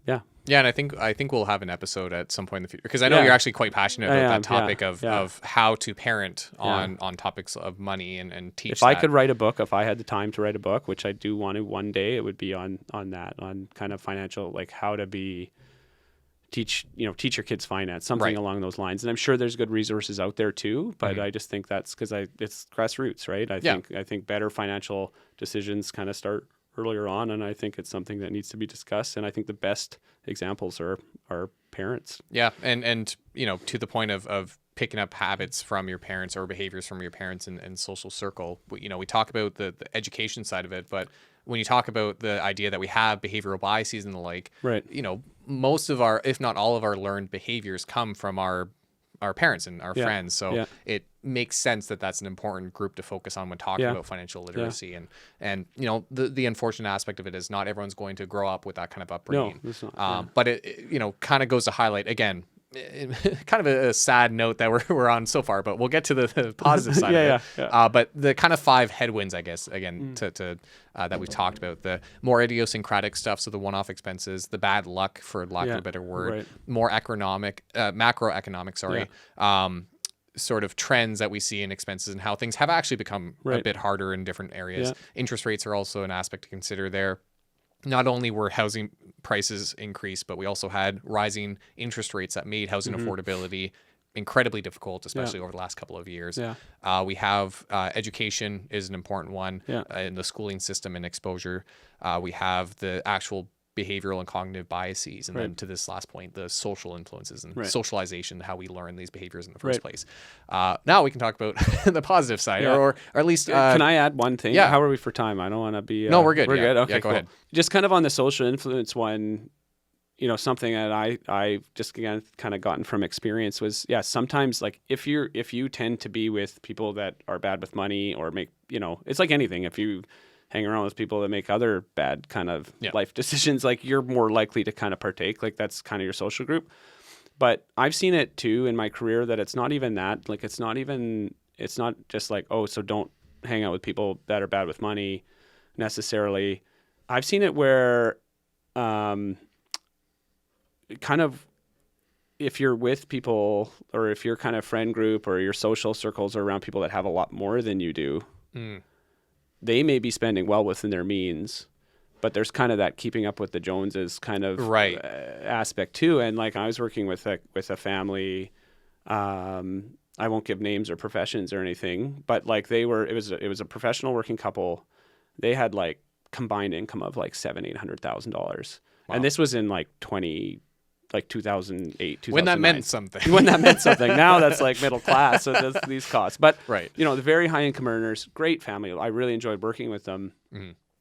B: yeah.
A: Yeah, and I think we'll have an episode at some point in the future, because I know you're actually quite passionate about that topic of how to parent on topics of money and teach.
B: If I could write a book, if I had the time to write a book, which I do want to one day, it would be on that, on kind of financial, like how to teach your kids finance, something along those lines. And I'm sure there's good resources out there too, but I just think that's because it's grassroots, right? I think better financial decisions kind of start earlier on, and I think it's something that needs to be discussed. And I think the best examples are parents.
A: Yeah, and to the point of picking up habits from your parents or behaviors from your parents and social circle. We talk about the education side of it, but when you talk about the idea that we have behavioral biases and the like,
B: Right.
A: most of our, if not all of our learned behaviors come from our parents and our friends. So it makes sense that that's an important group to focus on when talking about financial literacy. And the unfortunate aspect of it is not everyone's going to grow up with that kind of upbringing.
B: No, it's not.
A: But it kind of goes to highlight again, kind of a sad note that we're on so far, but we'll get to the positive side of it. But the kind of 5 headwinds, I guess, again, to that we've talked about, the more idiosyncratic stuff, so the one-off expenses, the bad luck, for lack of a better word, more macroeconomic, sort of trends that we see in expenses and how things have actually become a bit harder in different areas. Interest rates are also an aspect to consider there. Not only were housing prices increased, but we also had rising interest rates that made housing affordability incredibly difficult, especially over the last couple of years. We have education is an important one in the schooling system and exposure. We have the actual behavioral and cognitive biases. And then to this last point, the social influences and socialization, how we learn these behaviors in the first place. Now we can talk about the positive side, or at least...
B: can I add one thing?
A: Yeah.
B: How are we for time? I don't want to be...
A: No, we're good.
B: We're good? Okay,
A: go ahead.
B: Just kind of on the social influence one, something that I just again kind of gotten from experience was, sometimes like if you tend to be with people that are bad with money or make, it's like anything. If you hang around with people that make other bad kind of life decisions, like you're more likely to kind of partake. Like that's kind of your social group. But I've seen it too in my career that it's not even that. Like it's not just like, oh, so don't hang out with people that are bad with money necessarily. I've seen it where kind of if you're with people or if your kind of friend group or your social circles are around people that have a lot more than you do, they may be spending well within their means, but there's kind of that keeping up with the Joneses kind of aspect too. And like I was working with a family, I won't give names or professions or anything, but like it was a professional working couple. They had like combined income of like $700,000-$800,000. And this was in like 2008, 2009.
A: When that meant something.
B: When that meant something. Now that's like middle class, so that's these costs. But the very high income earners, great family. I really enjoyed working with them.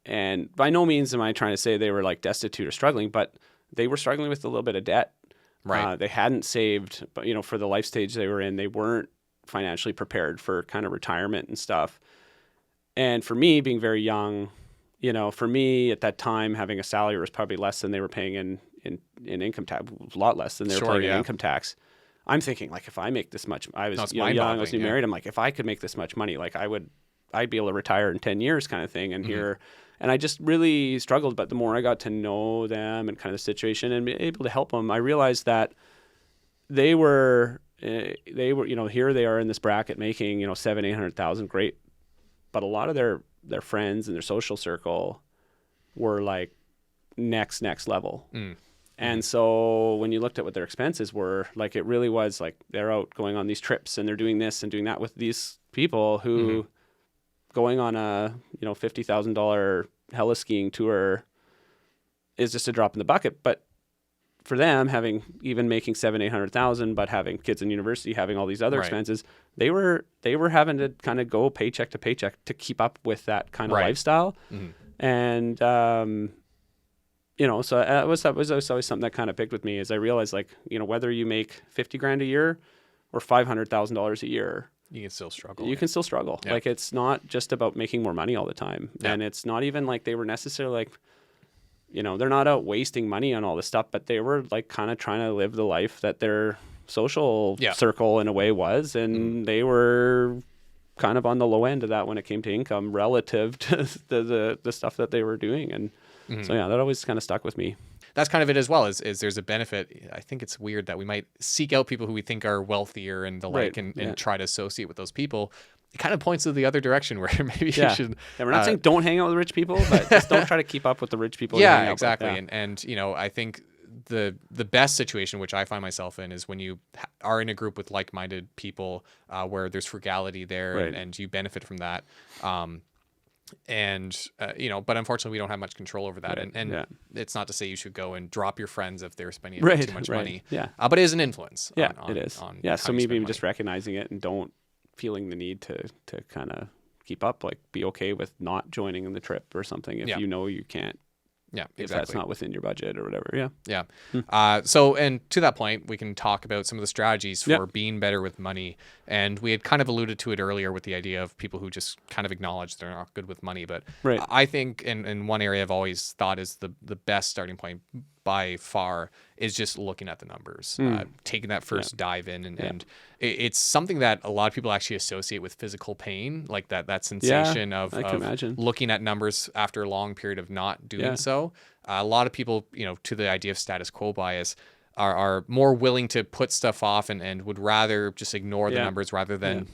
B: And by no means am I trying to say they were like destitute or struggling, but they were struggling with a little bit of debt. They hadn't saved, but for the life stage they were in, they weren't financially prepared for kind of retirement and stuff. And for me, being very young, for me at that time, having a salary was probably less than they were paying in income tax, a lot less than they were paying in income tax. I'm thinking like, if I make this much, I was young, I was married. I'm like, if I could make this much money, like I'd be able to retire in 10 years kind of thing. And and I just really struggled. But the more I got to know them and kind of the situation and be able to help them, I realized that they were, here they are in this bracket making, $700,000-$800,000, great. But a lot of their friends and their social circle were like next level. And so when you looked at what their expenses were, like it really was like they're out going on these trips and they're doing this and doing that with these people who going on a $50,000 heli skiing tour is just a drop in the bucket. But for them, making $700,000-$800,000, but having kids in university, having all these other expenses, they were having to kind of go paycheck to paycheck to keep up with that kind of lifestyle. And so that was always something that kind of picked with me, is I realized like, whether you make $50,000 a year or $500,000 a year,
A: you can still struggle.
B: Yeah. Like it's not just about making more money all the time. And it's not even like they were necessarily like, they're not out wasting money on all this stuff, but they were like kind of trying to live the life that their social circle in a way was. And they were kind of on the low end of that when it came to income relative to the stuff that they were doing. And so, that always kind of stuck with me.
A: That's kind of it as well, is there's a benefit. I think it's weird that we might seek out people who we think are wealthier and the like and try to associate with those people. It kind of points to the other direction where maybe you should...
B: Yeah, we're not saying don't hang out with rich people, but just don't try to keep up with the rich people.
A: Yeah, exactly. And I think the best situation, which I find myself in, is when you are in a group with like-minded people where there's frugality there and you benefit from that. And but unfortunately we don't have much control over that.
B: Right.
A: And
B: Yeah.
A: it's not to say you should go and drop your friends if they're spending
B: Right.
A: too much
B: Right.
A: money.
B: Yeah.
A: But it is an influence.
B: Yeah,
A: on,
B: it is.
A: On
B: Yeah.
A: how
B: So
A: you
B: maybe
A: spend
B: just
A: money.
B: recognizing it and don't feeling the need to kind of keep up, like be okay with not joining in the trip or something if
A: Yeah.
B: you know you can't,
A: Yeah,
B: if
A: exactly.
B: that's not within your budget or whatever. Yeah.
A: Yeah. So, and to that point, we can talk about some of the strategies for
B: Yeah.
A: being better with money. And we had kind of alluded to it earlier with the idea of people who just kind of acknowledge they're not good with money. But
B: Right.
A: I think, and one area I've always thought is the best starting point by far is just looking at the numbers, taking that first dive in. And it's something that a lot of people actually associate with physical pain, like that sensation
B: I can imagine.
A: looking at numbers after a long period of not doing so. A lot of people, to the idea of status quo bias, are more willing to put stuff off and would rather just ignore the numbers rather than,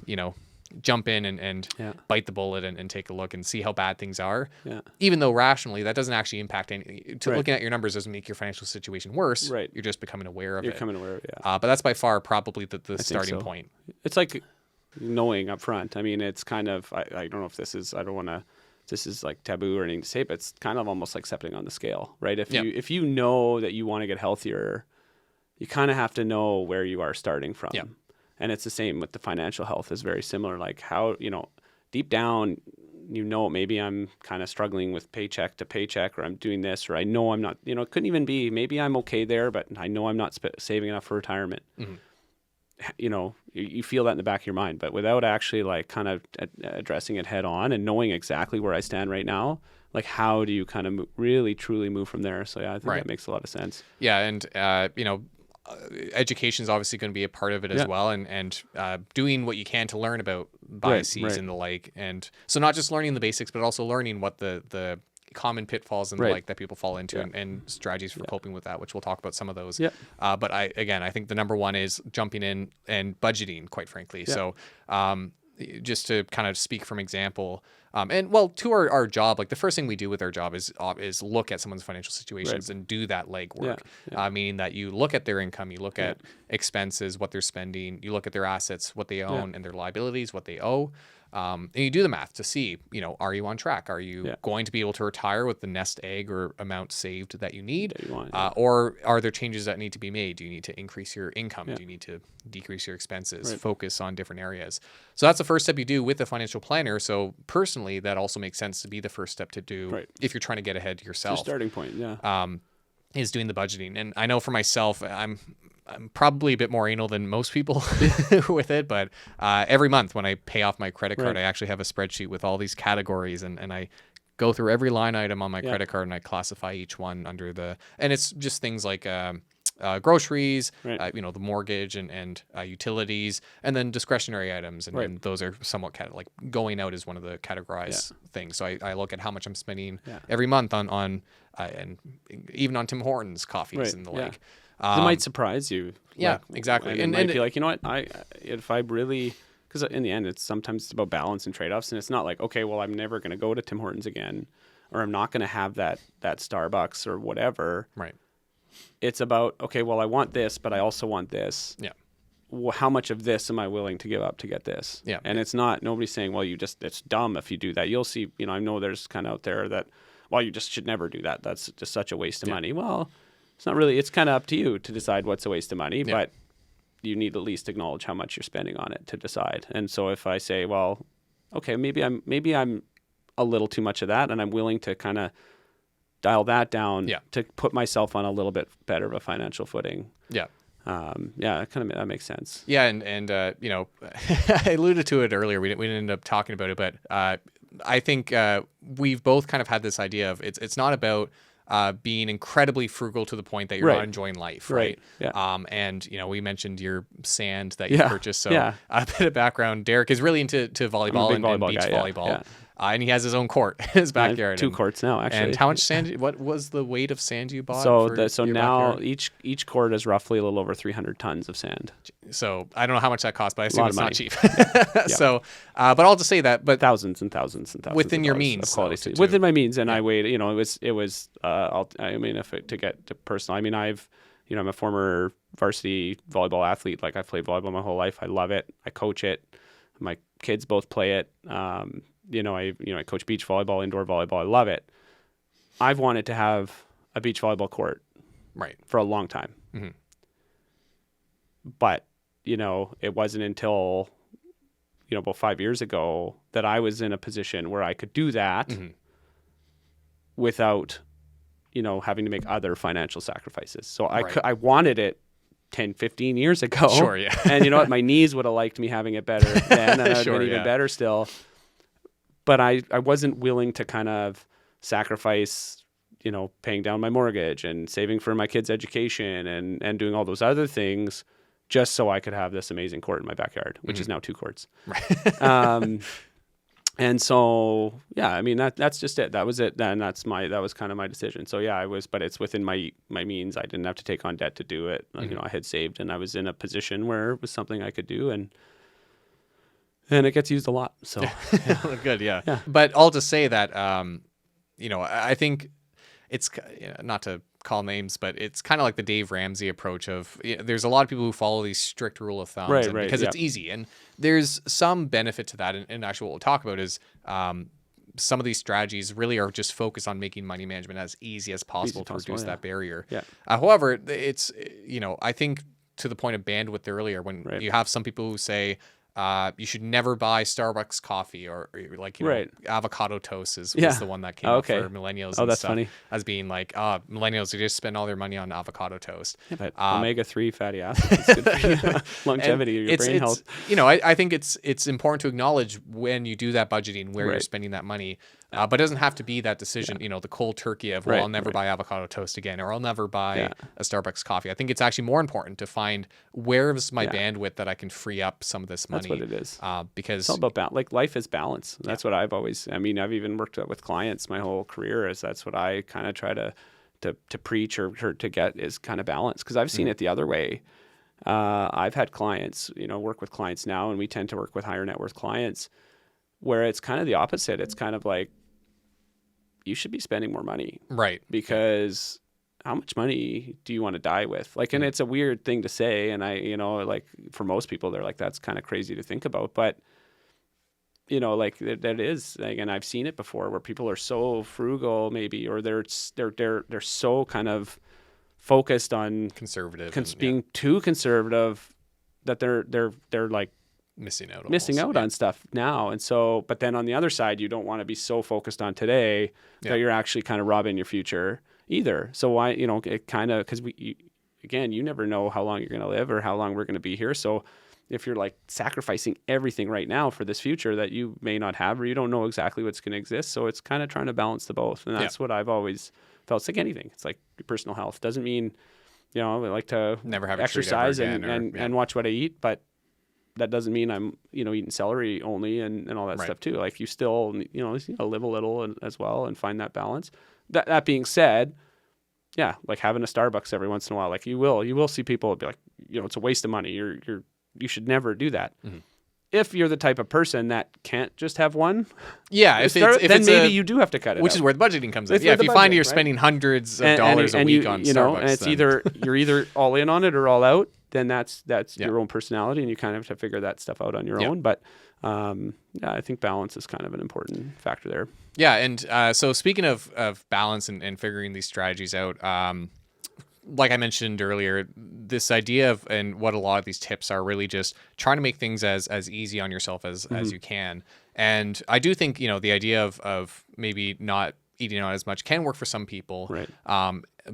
A: jump in and bite the bullet and take a look and see how bad things are.
B: Yeah.
A: Even though rationally that doesn't actually impact anything.
B: Right.
A: Looking at your numbers doesn't make your financial situation worse.
B: Right.
A: You're just becoming aware of
B: You're
A: it.
B: becoming aware of it. Yeah.
A: But that's by far probably the starting
B: so.
A: point.
B: It's like knowing up front. I mean, it's kind of, I don't know if this is, this is like taboo or anything to say, but it's kind of almost like stepping on the scale, right? If you know that you want to get healthier, you kind of have to know where you are starting from.
A: Yeah.
B: And it's the same with the financial health is very similar. Like how, deep down, maybe I'm kind of struggling with paycheck to paycheck, or I'm doing this, or I know I'm not, it couldn't even be, maybe I'm okay there, but I know I'm not saving enough for retirement.
A: Mm-hmm.
B: You feel that in the back of your mind, but without actually like kind of addressing it head on and knowing exactly where I stand right now, like how do you kind of really truly move from there? So yeah, I think that makes a lot of sense.
A: Yeah. And, education is obviously going to be a part of it as well, and doing what you can to learn about biases and the like, and so not just learning the basics, but also learning what the common pitfalls and the like that people fall into, and strategies for coping with that, which we'll talk about some of those. But I think the number one is jumping in and budgeting, quite frankly. So just to kind of speak from example, to our job, like the first thing we do with our job is look at someone's financial situations and do that legwork. Meaning that you look at their income, you look at expenses, what they're spending, you look at their assets, what they own, and their liabilities, what they owe. And you do the math to see, are you on track? Are you going to be able to retire with the nest egg or amount saved that you need?
B: That you want,
A: or are there changes that need to be made? Do you need to increase your income? Do you need to decrease your expenses? Focus on different areas. So that's the first step you do with the financial planner. So personally, that also makes sense to be the first step to do if you're trying to get ahead yourself.
B: It's your starting point,
A: is doing the budgeting. And I know for myself, I'm probably a bit more anal than most people with it, but every month when I pay off my credit card, I actually have a spreadsheet with all these categories, and I go through every line item on my credit card and I classify each one under and it's just things like groceries, the mortgage and utilities, and then discretionary items. And those are somewhat like going out is one of the categorized things. So I look at how much I'm spending every month on and even on Tim Hortons coffees and the like.
B: It might surprise you.
A: Yeah, exactly.
B: And it might be like, you know what, if I really, because in the end, it's sometimes about balance and trade-offs, and it's not like, okay, well, I'm never going to go to Tim Hortons again, or I'm not going to have that Starbucks or whatever.
A: Right.
B: It's about, okay, well, I want this, but I also want this.
A: Yeah.
B: Well, how much of this am I willing to give up to get this?
A: Yeah.
B: And it's not, nobody's saying, well, it's dumb if you do that. You'll see, I know there's kind of out there that, well, you just should never do that. That's just such a waste of money. Well, it's not really, it's kind of up to you to decide what's a waste of money, but you need to at least acknowledge how much you're spending on it to decide. And so if I say, well, okay, maybe I'm a little too much of that, and I'm willing to kind of dial that down to put myself on a little bit better of a financial footing.
A: Yeah.
B: That makes sense.
A: Yeah. And I alluded to it earlier. We didn't end up talking about it, but I think we've both kind of had this idea of it's not about being incredibly frugal to the point that you're not enjoying life, right?
B: Yeah.
A: And we mentioned your sand that you purchased. So a bit of background: Derek is really into volleyball and beach volleyball.
B: Yeah.
A: And he has his own court in his backyard.
B: Two courts now, actually.
A: And how much sand? What was the weight of sand you bought?
B: So now each court is roughly a little over 300 tons of sand.
A: So I don't know how much that costs, but I assume it's not cheap.
B: Yeah.
A: So, but I'll just say that, but
B: thousands and thousands and thousands
A: within
B: of
A: your
B: dollars
A: means,
B: of quality within my means, and I weighed. It was. To get to personal. I mean, I'm a former varsity volleyball athlete. Like I've played volleyball my whole life. I love it. I coach it. My kids both play it. I coach beach volleyball, indoor volleyball. I love it. I've wanted to have a beach volleyball court
A: Right.
B: for a long time.
A: Mhm.
B: But, it wasn't until, about 5 years ago that I was in a position where I could do that
A: Mhm.
B: without, having to make other financial sacrifices. So
A: Right.
B: I wanted it 10, 15 years ago.
A: Sure, yeah.
B: And you know what? My knees would have liked me having it better then, and I'd
A: Sure,
B: been even
A: yeah.
B: better still. But I wasn't willing to kind of sacrifice, paying down my mortgage and saving for my kids' education and doing all those other things just so I could have this amazing court in my backyard, which is now 2 courts.
A: Right.
B: And so, yeah, I mean, that's just it. That was it. And that was kind of my decision. So yeah, but it's within my means. I didn't have to take on debt to do it. I had saved, and I was in a position where it was something I could do, and it gets used a lot. So
A: Good. Yeah.
B: Yeah.
A: But all to say that, I think it's not to call names, but it's kind of like the Dave Ramsey approach of there's a lot of people who follow these strict rule of thumbs
B: Right,
A: because it's easy, and there's some benefit to that. And actually, what we'll talk about is some of these strategies really are just focused on making money management as easy as possible to reduce that barrier.
B: Yeah.
A: However, it's I think to the point of bandwidth earlier, when
B: Right.
A: you have some people who say you should never buy Starbucks coffee or like
B: Right.
A: avocado toast was
B: Yeah.
A: the one that came
B: Oh,
A: up
B: okay.
A: for millennials.
B: Oh,
A: and
B: that's
A: stuff,
B: funny.
A: as being like millennials, they just spend all their money on avocado toast.
B: Yeah, but omega-3 fatty acids is good for your longevity of your brain health.
A: I think it's important to acknowledge when you do that budgeting where you're
B: Right.
A: spending that money, but it doesn't have to be that decision. The cold turkey of
B: Right,
A: I'll never
B: right.
A: buy avocado toast again, or I'll never buy
B: Yeah.
A: a Starbucks coffee. I think it's actually more important to find where's my
B: Yeah.
A: bandwidth that I can free up some of this money.
B: That's what it is.
A: Because
B: It's all about like life is balance. That's what I've always. I mean, I've even worked with clients my whole career. That's what I kind of try to preach or to get is kind of balance, because I've seen it the other way. I've had clients, work with clients now, and we tend to work with higher net worth clients, where it's kind of the opposite. It's kind of like you should be spending more money,
A: right.
B: because how much money do you want to die with? Like, and it's a weird thing to say. And like for most people, they're like, that's kind of crazy to think about. But, like that is like, and I've seen it before where people are so frugal maybe, or they're so kind of focused on
A: Conservative.
B: being too conservative that they're like
A: missing out
B: on stuff now. And so, but then on the other side, you don't want to be so focused on today
A: Yeah.
B: that you're actually kind of robbing your future either. So why, it kind of, because again, you never know how long you're going to live or how long we're going to be here. So if you're like sacrificing everything right now for this future that you may not have, or you don't know exactly what's going to exist. So it's kind of trying to balance the both. And that's what I've always felt. It's like anything. It's like your personal health. Doesn't mean, I like to
A: Never have a treat
B: exercise
A: ever again,
B: and watch what I eat, but that doesn't mean I'm, eating celery only and all that
A: Right.
B: stuff too. Like you still, live a little as well and find that balance. That being said, yeah, like having a Starbucks every once in a while, like you will see people be like, it's a waste of money. You should never do that.
A: Mm-hmm.
B: If you're the type of person that can't just have one,
A: Yeah,
B: then maybe you do have to cut it
A: which
B: out.
A: is where the budgeting comes in.
B: It's
A: Yeah,
B: where
A: if
B: the
A: you find
B: budget,
A: you're
B: right?
A: spending hundreds of dollars a week on Starbucks,
B: and it's
A: then-
B: you're either all in on it or all out. Then that's your own personality, and you kind of have to figure that stuff out on your own. But I think balance is kind of an important factor there.
A: Yeah, and so speaking of balance and figuring these strategies out, like I mentioned earlier, this idea of and what a lot of these tips are really just trying to make things as easy on yourself as you can. And I do think the idea of maybe not eating out as much can work for some people,
B: Right.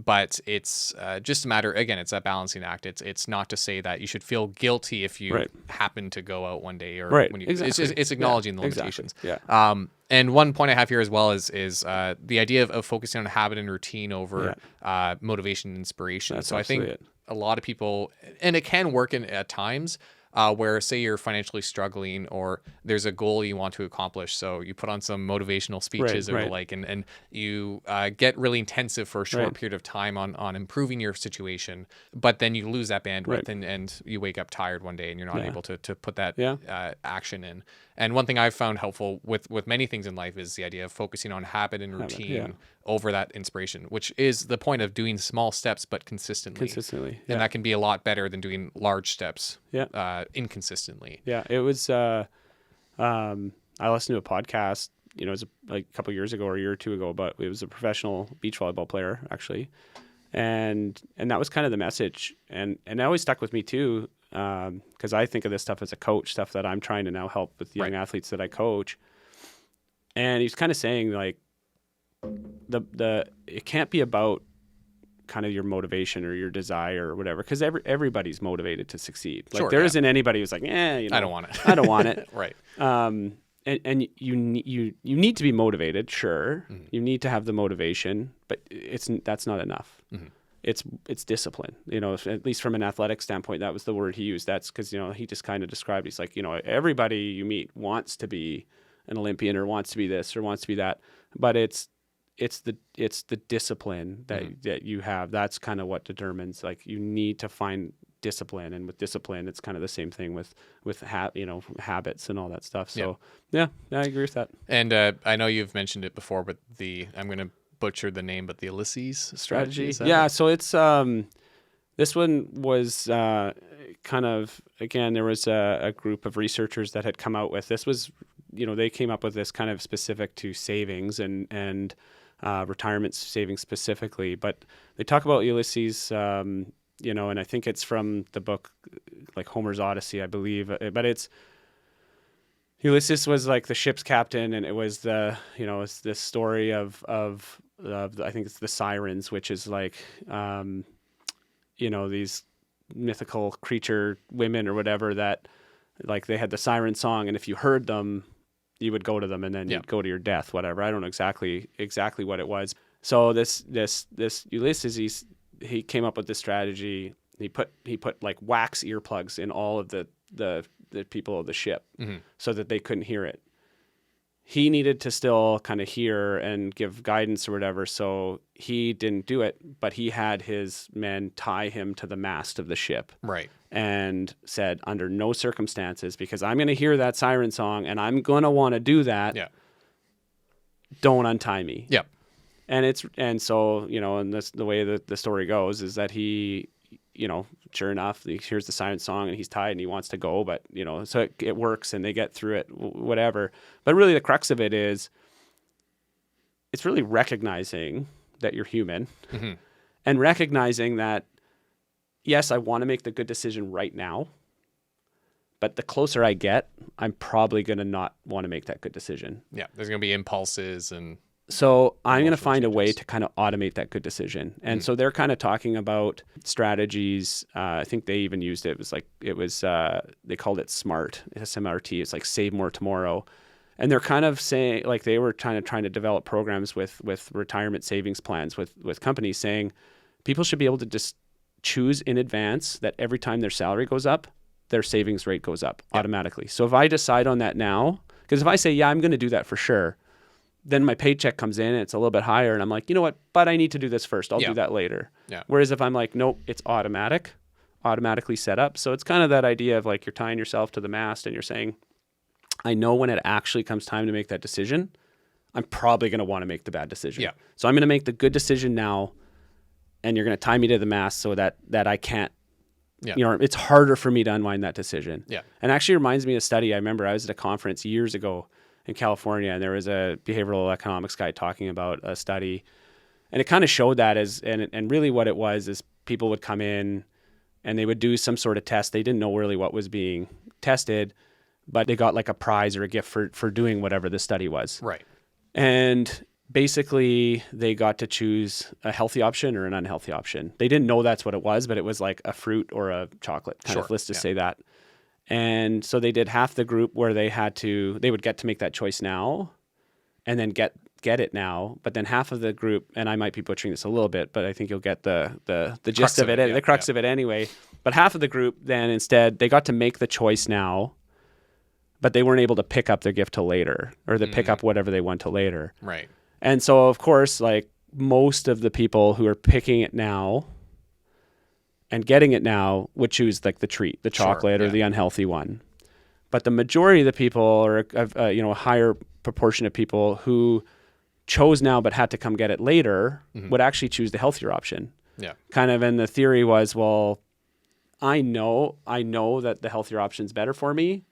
A: but it's just a matter. Again, it's a balancing act. It's not to say that you should feel guilty if you
B: Right.
A: happen to go out one day or
B: Right.
A: when you.
B: Exactly.
A: It's acknowledging the
B: Exactly.
A: limitations.
B: Yeah.
A: And one point I have here as well is the idea of focusing on habit and routine over motivation and inspiration.
B: That's
A: so I think
B: absolutely
A: a lot of people, and it can work at times, where say you're financially struggling or there's a goal you want to accomplish. So you put on some motivational speeches or the
B: right.
A: like, and you get really intensive for a short
B: Right.
A: period of time on improving your situation, but then you lose that bandwidth
B: Right.
A: and you wake up tired one day and you're not
B: Yeah.
A: able to put that
B: Yeah.
A: action in. And one thing I've found helpful with many things in life is the idea of focusing on habit and routine
B: yeah.
A: over that inspiration, which is the point of doing small steps, but consistently.
B: Consistently.
A: And that can be a lot better than doing large steps
B: Yeah.
A: inconsistently.
B: Yeah, it was. I listened to a podcast, it was like a couple years ago or a year or two ago, but it was a professional beach volleyball player actually. And that was kind of the message. And it always stuck with me too. Cause I think of this stuff as a coach, stuff that I'm trying to now help with young athletes that I coach. And he's kind of saying like, it can't be about kind of your motivation or your desire or whatever, because everybody's motivated to succeed. Like there isn't anybody who's like, I don't want it. I don't want it.
A: Right.
B: And you need to be motivated, sure. Mm-hmm. You need to have the motivation, but that's not enough. Mm-hmm. It's discipline. At least from an athletic standpoint, that was the word he used. That's because he just kind of described. He's like, everybody you meet wants to be an Olympian or wants to be this or wants to be that, but it's the discipline that you have. That's kind of what determines, like, you need to find discipline, and with discipline, it's kind of the same thing with habits and all that stuff. So yeah, I agree with that.
A: And I know you've mentioned it before, but I'm going to butcher the name, but the Ulysses strategy.
B: Yeah. So it's this one was kind of, again, there was a group of researchers that had come out with this. Was they came up with this kind of specific to savings and retirement savings specifically, but they talk about Ulysses. And I think it's from the book, like Homer's Odyssey, I believe. But it's Ulysses was like the ship's captain, and it was it's this story of I think it's the Sirens, which is like, these mythical creature women or whatever that, like, they had the siren song, and if you heard them, you would go to them, and then you'd go to your death, whatever. I don't know exactly what it was. So this Ulysses, he came up with this strategy. He put like wax earplugs in all of the people of the ship, mm-hmm. so that they couldn't hear it. He needed to still kind of hear and give guidance or whatever, so he didn't do it, but he had his men tie him to the mast of the ship.
A: Right. And
B: said, under no circumstances, because I'm going to hear that siren song and I'm going to want to do that. Yeah. Don't untie me.
A: Yeah.
B: And so, and this, the way that the story goes is that he, sure enough, he hears the siren song and he's tied and he wants to go, but, so it works and they get through it, whatever. But really the crux of it is, it's really recognizing that you're human, mm-hmm. and recognizing that, yes, I want to make the good decision right now, but the closer I get, I'm probably going to not want to make that good decision.
A: Yeah, there's going to be impulses and...
B: So I'm going to find a way to kind of automate that good decision. And so they're kind of talking about strategies. I think they even used it. They called it SMART, SMRT. It's like save more tomorrow. And they're kind of saying, like, they were trying to develop programs with retirement savings plans with companies, saying people should be able to just choose in advance that every time their salary goes up, their savings rate goes up automatically. So if I decide on that now, because if I say, yeah, I'm going to do that for sure, then my paycheck comes in and it's a little bit higher, and I'm like, you know what, but I need to do this first. I'll do that later. Yeah. Whereas if I'm like, nope, it's automatically set up. So it's kind of that idea of, like, you're tying yourself to the mast and you're saying, I know when it actually comes time to make that decision, I'm probably going to want to make the bad decision. Yeah. So I'm going to make the good decision now, and you're going to tie me to the mast so that I can't, it's harder for me to unwind that decision. Yeah. And actually reminds me of a study. I remember I was at a conference years ago in California, and there was a behavioral economics guy talking about a study, and it kind of showed that and really what it was is people would come in and they would do some sort of test. They didn't know really what was being tested, but they got like a prize or a gift for doing whatever the study was.
A: Right.
B: And basically they got to choose a healthy option or an unhealthy option. They didn't know that's what it was, but it was like a fruit or a chocolate kind of, let's just say that. And so they did half the group where they would get to make that choice now and then get it now. But then half of the group, and I might be butchering this a little bit, but I think you'll get the gist of it, the crux of it anyway. But half of the group then instead, they got to make the choice now, but they weren't able to pick up their gift till later, or to pick up whatever they want till later.
A: Right.
B: And so of course, like, most of the people who are picking it now and getting it now would choose like the treat, the chocolate, or the unhealthy one. But the majority of the people, or a higher proportion of people who chose now but had to come get it later, would actually choose the healthier option. Yeah. Kind of, and the theory was, well, I know that the healthier option is better for me,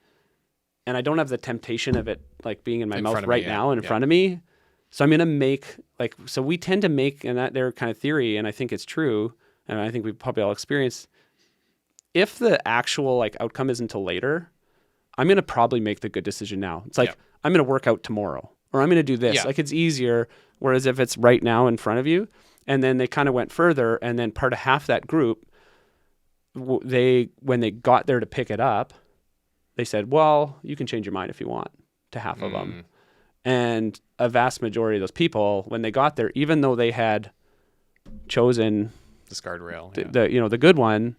B: and I don't have the temptation of it like being in my
A: In
B: mouth
A: front of me,
B: right
A: yeah.
B: now and in
A: Yeah.
B: front of me. So I'm going to make so we tend to make, and that their kind of theory, and I think it's true, and I think we've probably all experienced, if the actual like outcome isn't until later, I'm going to probably make the good decision now. It's like,
A: Yeah.
B: I'm going to work out tomorrow, or I'm going to do this.
A: Yeah.
B: Like it's easier. Whereas if it's right now in front of you, and then they kind of went further, and then part of half that group, when they got there to pick it up, they said, well, you can change your mind if you want, to half of them. And a vast majority of those people, when they got there, even though they had chosen
A: Discard rail.
B: the good one,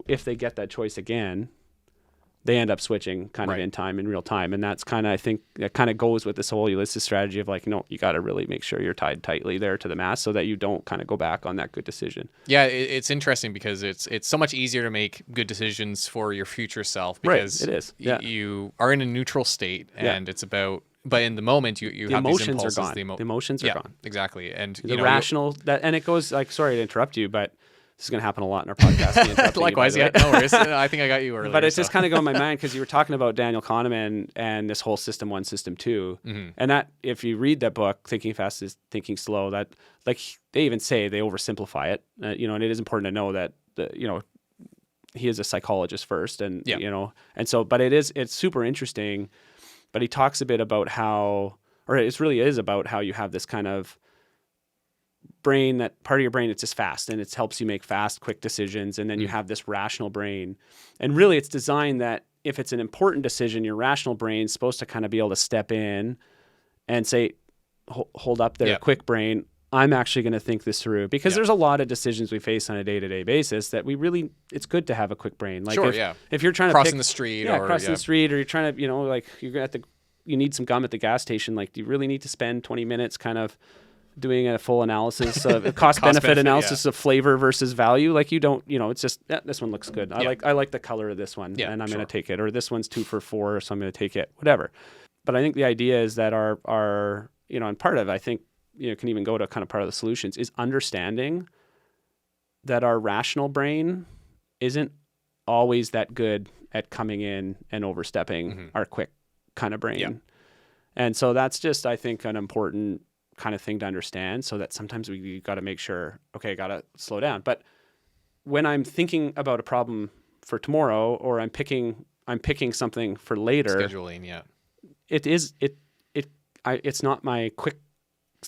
B: if they get that choice again, they end up switching kind of
A: Right.
B: in real time. And that's kind of, I think that kind of goes with this whole Ulysses strategy of like, no, you got to really make sure you're tied tightly there to the mast so that you don't kind of go back on that good decision.
A: Yeah, it's interesting because it's so much easier to make good decisions for your future self
B: Right,
A: because
B: it is. Yeah.
A: you are in a neutral state and it's about, but in the moment you
B: The
A: have these
B: emotions
A: impulses.
B: are gone. The emotions are
A: yeah,
B: gone.
A: exactly. And
B: The rational, and it goes like, sorry to interrupt you, but this is going to happen a lot in our podcast. me interrupting you,
A: likewise,
B: by the
A: yeah,
B: way.
A: no worries. I think I got you earlier.
B: But it's
A: so.
B: just kind of going in my mind because you were talking about Daniel Kahneman and this whole system 1, system 2.
A: Mm-hmm.
B: And that, if you read that book, Thinking Fast is Thinking Slow, that like they even say they oversimplify it, and it is important to know that, he is a psychologist first and,
A: Yeah.
B: And so, but it's super interesting, but he talks a bit about how, or it really is about how you have this kind of brain, that part of your brain, it's just fast and it helps you make fast, quick decisions. And then you have this rational brain. And really it's designed that if it's an important decision, your rational brain's supposed to kind of be able to step in and say, hold up there,
A: Yeah.
B: quick brain. I'm actually going to think this through because
A: Yeah.
B: there's a lot of decisions we face on a day-to-day basis that it's good to have a quick brain. Like
A: Sure,
B: if you're trying to
A: crossing the street or
B: crossing the street, or you're trying to, like you need some gum at the gas station. Like, do you really need to spend 20 minutes kind of doing a full analysis of cost benefit
A: benefit,
B: analysis of flavor versus value? Like you don't, it's just, this one looks good. I like the color of this one and I'm going to take it, or this one's 2 for $4, so I'm going to take it, whatever. But I think the idea is that our and part of, I think, can even go to kind of part of the solutions is understanding that our rational brain isn't always that good at coming in and overstepping our quick kind of brain.
A: Yeah.
B: And so that's just, I think, an important kind of thing to understand, so that sometimes we got to make sure, okay, got to slow down. But when I'm thinking about a problem for tomorrow, or I'm picking something for later,
A: scheduling, yeah.
B: It's not my quick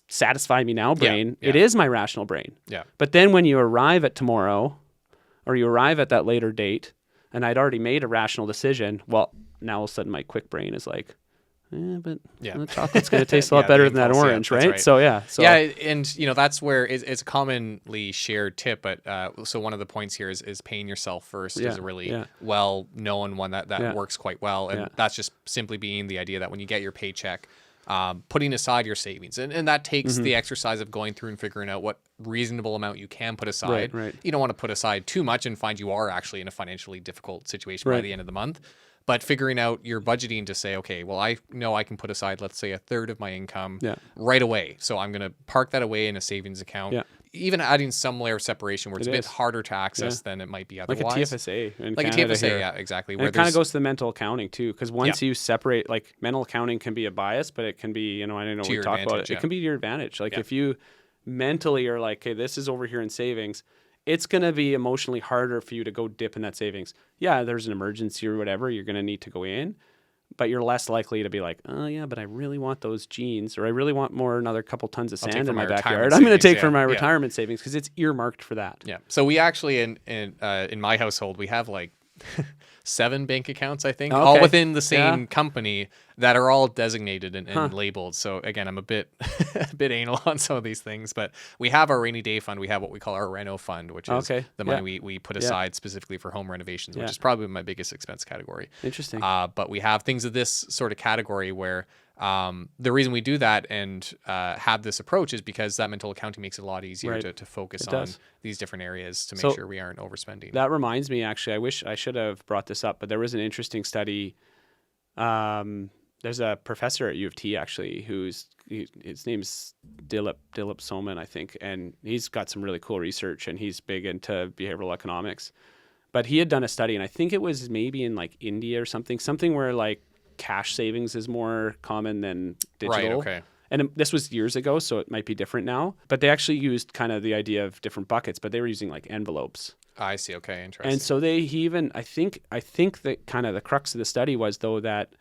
B: satisfy me now brain.
A: Yeah.
B: It is my rational brain.
A: Yeah.
B: But then when you arrive at tomorrow, or you arrive at that later date, and I'd already made a rational decision, well, now all of a sudden my quick brain is like, but the chocolate's going to taste a lot better than that
A: impulse,
B: orange,
A: that's
B: right? So
A: yeah, and that's where it's a commonly shared tip. But so one of the points here is paying yourself first is a really well-known one that works quite well, and that's just simply being the idea that when you get your paycheck, putting aside your savings, and that takes the exercise of going through and figuring out what reasonable amount you can put aside.
B: Right.
A: You don't want to put aside too much and find you are actually in a financially difficult situation by the end of the month. But figuring out your budgeting to say, okay, well, I know I can put aside, let's say, 1/3 of my income right away. So I'm going to park that away in a savings account. Yeah. Even adding some layer of separation where it's a bit harder to access than it might be otherwise.
B: Like a TFSA in
A: like
B: Canada
A: a TFSA,
B: here.
A: yeah, exactly.
B: And it kind of goes to the mental accounting too, because once you separate, like mental accounting can be a bias, but it can be, I don't know, we talk about it. It can be to your advantage. Like if you mentally are like, okay, this is over here in savings, it's going to be emotionally harder for you to go dip in that savings. Yeah, there's an emergency or whatever, you're going to need to go in, but you're less likely to be like, oh yeah, but I really want those jeans, or I really want another couple tons of sand in my backyard. I'm going to take from my retirement savings because it's earmarked for that.
A: Yeah. So we actually, in my household, we have like 7 bank accounts, I think, all within the same company that are all designated and labeled. So again, I'm a bit anal on some of these things, but we have our rainy day fund. We have what we call our reno fund, which is the money we put aside specifically for home renovations, which is probably my biggest expense category.
B: Interesting.
A: But we have things of this sort of category where the reason we do that and have this approach is because that mental accounting makes it a lot easier to focus on these different areas to make sure we aren't overspending.
B: That reminds me, actually, I wish I should have brought this up, but there was an interesting study. There's a professor at U of T, actually, his name's Dilip Soman, I think, and he's got some really cool research, and he's big into behavioral economics. But he had done a study, and I think it was maybe in like India or something where like cash savings is more common than digital.
A: Right, okay.
B: And this was years ago, so it might be different now. But they actually used kind of the idea of different buckets, but they were using like envelopes.
A: I see. Okay, interesting.
B: And so I think that kind of the crux of the study was though that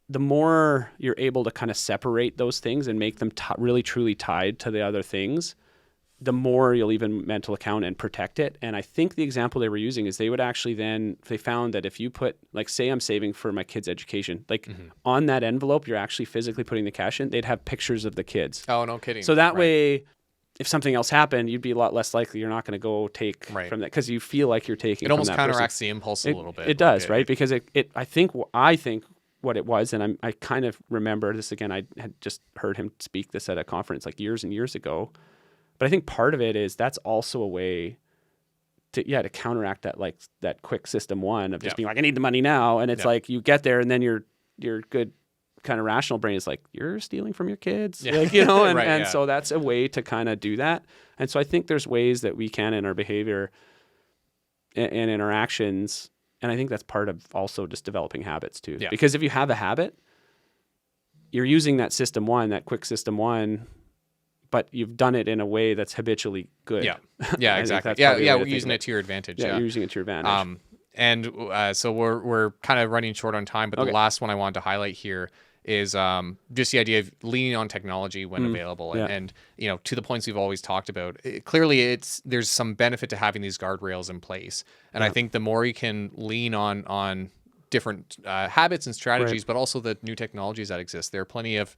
B: the more you're able to kind of separate those things and make them really truly tied to the other things, the more you'll even mental account and protect it. And I think the example they were using is they would actually they found that if you put, like, say I'm saving for my kid's education, like on that envelope, you're actually physically putting the cash in, they'd have pictures of the kids.
A: Oh, no kidding.
B: So that way, if something else happened, you'd be a lot less likely you're not going to go take from that because you feel like you're taking
A: it
B: from
A: almost
B: that
A: counteracts
B: person.
A: the impulse a little bit.
B: It does, right? Because I think what it was, and I kind of remember this again, I had just heard him speak this at a conference like years and years ago. But I think part of it is that's also a way to counteract that, like that quick system one of just being like, I need the money now. And it's like you get there and then your good kind of rational brain is like, you're stealing from your kids. Like, and so that's a way to kind of do that. And so I think there's ways that we can in our behavior and in our actions. And I think that's part of also just developing habits too. Yeah. Because if you have a habit, you're using that system one, that quick system one, but you've done it in a way that's habitually good.
A: Yeah, exactly. We're using it to your advantage.
B: Yeah, you're using it to your advantage.
A: So we're kind of running short on time, but the last one I wanted to highlight here is just the idea of leaning on technology when available. And to the points we've always talked about, clearly there's some benefit to having these guardrails in place. And I think the more you can lean on different habits and strategies, but also the new technologies that exist. There are plenty of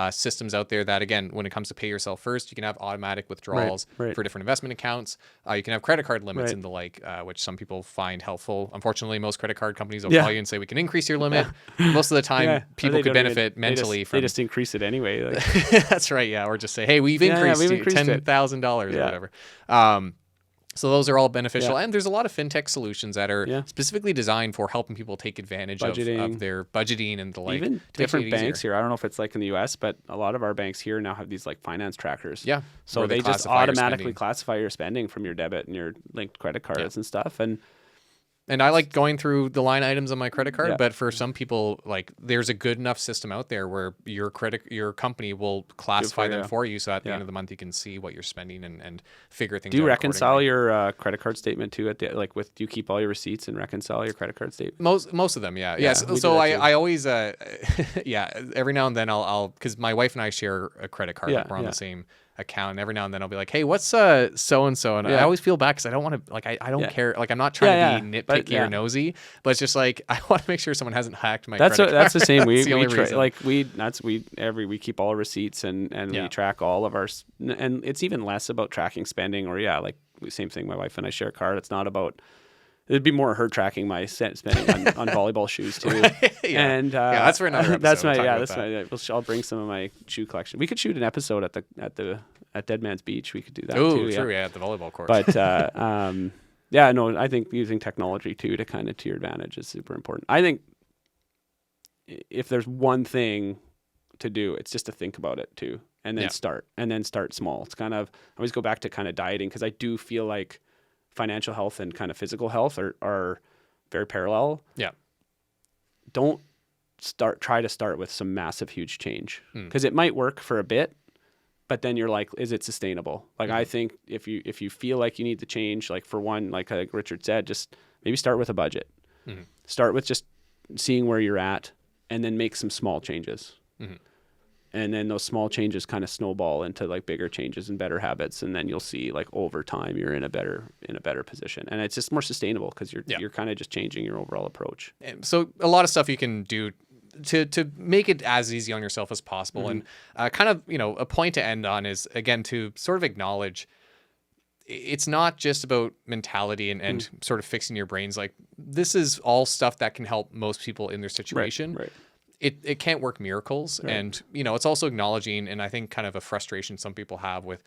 A: systems out there that, again, when it comes to pay yourself first, you can have automatic withdrawals for different investment accounts. You can have credit card limits and the like, which some people find helpful. Unfortunately, most credit card companies will call you and say, we can increase your limit. Most of the time, people could benefit mentally from...
B: They just increase it anyway. Like.
A: That's right, or just say, hey, we've increased $10,000 or whatever. So those are all beneficial. And there's a lot of fintech solutions that are specifically designed for helping people take advantage of their budgeting and the like.
B: Even different banks here. I don't know if it's like in the US, but a lot of our banks here now have these like finance trackers.
A: Yeah.
B: So they just automatically classify your spending from your debit and your linked credit cards and stuff.
A: And I like going through the line items on my credit card, but for some people, like there's a good enough system out there where your company will classify them for you. So at the end of the month, you can see what you're spending and figure things out.
B: Do you reconcile your credit card statement too? Do you keep all your receipts and reconcile your credit card statement?
A: Most of them, yeah. Yes. So I always, every now and then I'll, because my wife and I share a credit card. We're on the same account, and every now and then I'll be like, hey, what's so and so, and I always feel bad because I don't want to, like, I don't care, like I'm not trying to be nitpicky or nosy, but it's just like I want to make sure someone hasn't hacked my credit card.
B: That's the same. We keep all our receipts and we track all of our, and it's even less about tracking spending or like same thing. My wife and I share a card. It's not about. It'd be more her tracking my spending on volleyball shoes too. And
A: that's for another episode.
B: I'll bring some of my shoe collection. We could shoot an episode at Dead Man's Beach. We could do that
A: too.
B: True,
A: at the volleyball court.
B: But I think using technology too to your advantage is super important. I think if there's one thing to do, it's just to think about it too, and then start small. It's kind of, I always go back to kind of dieting because I do feel like financial health and kind of physical health are very parallel. Yeah. Don't try to start with some massive, huge change because it might work for a bit, but then you're like, is it sustainable? Like, I think if you feel like you need to change, like for one, like Richard said, just maybe start with a budget. Start with just seeing where you're at and then make some small changes. And then those small changes kind of snowball into like bigger changes and better habits. And then you'll see like over time, you're in a better position, and it's just more sustainable because you're kind of just changing your overall approach.
A: And so a lot of stuff you can do to make it as easy on yourself as possible. And kind of, a point to end on is, again, to sort of acknowledge it's not just about mentality and sort of fixing your brains. Like, this is all stuff that can help most people in their situation. Right. It can't work miracles. Right. And, it's also acknowledging, and I think kind of a frustration some people have with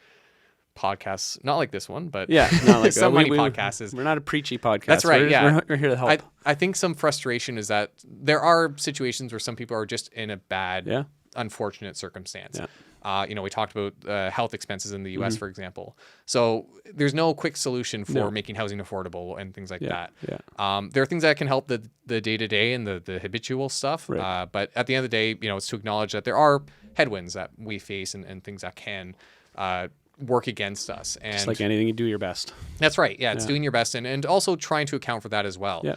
A: podcasts, not like this one, but
B: not like
A: so many podcasts is,
B: we're not a preachy podcast.
A: That's right.
B: We're here to help.
A: I think some frustration is that there are situations where some people are just in a bad, unfortunate circumstance. We talked about health expenses in the U.S., for example. So there's no quick solution for making housing affordable and things like that.
B: Yeah.
A: There are things that can help the day-to-day and the habitual stuff.
B: Right.
A: But at the end of the day, it's to acknowledge that there are headwinds that we face and things that can work against us. And
B: Just like anything, you do your best.
A: that's right. Yeah, it's doing your best and also trying to account for that as well.
B: Yeah.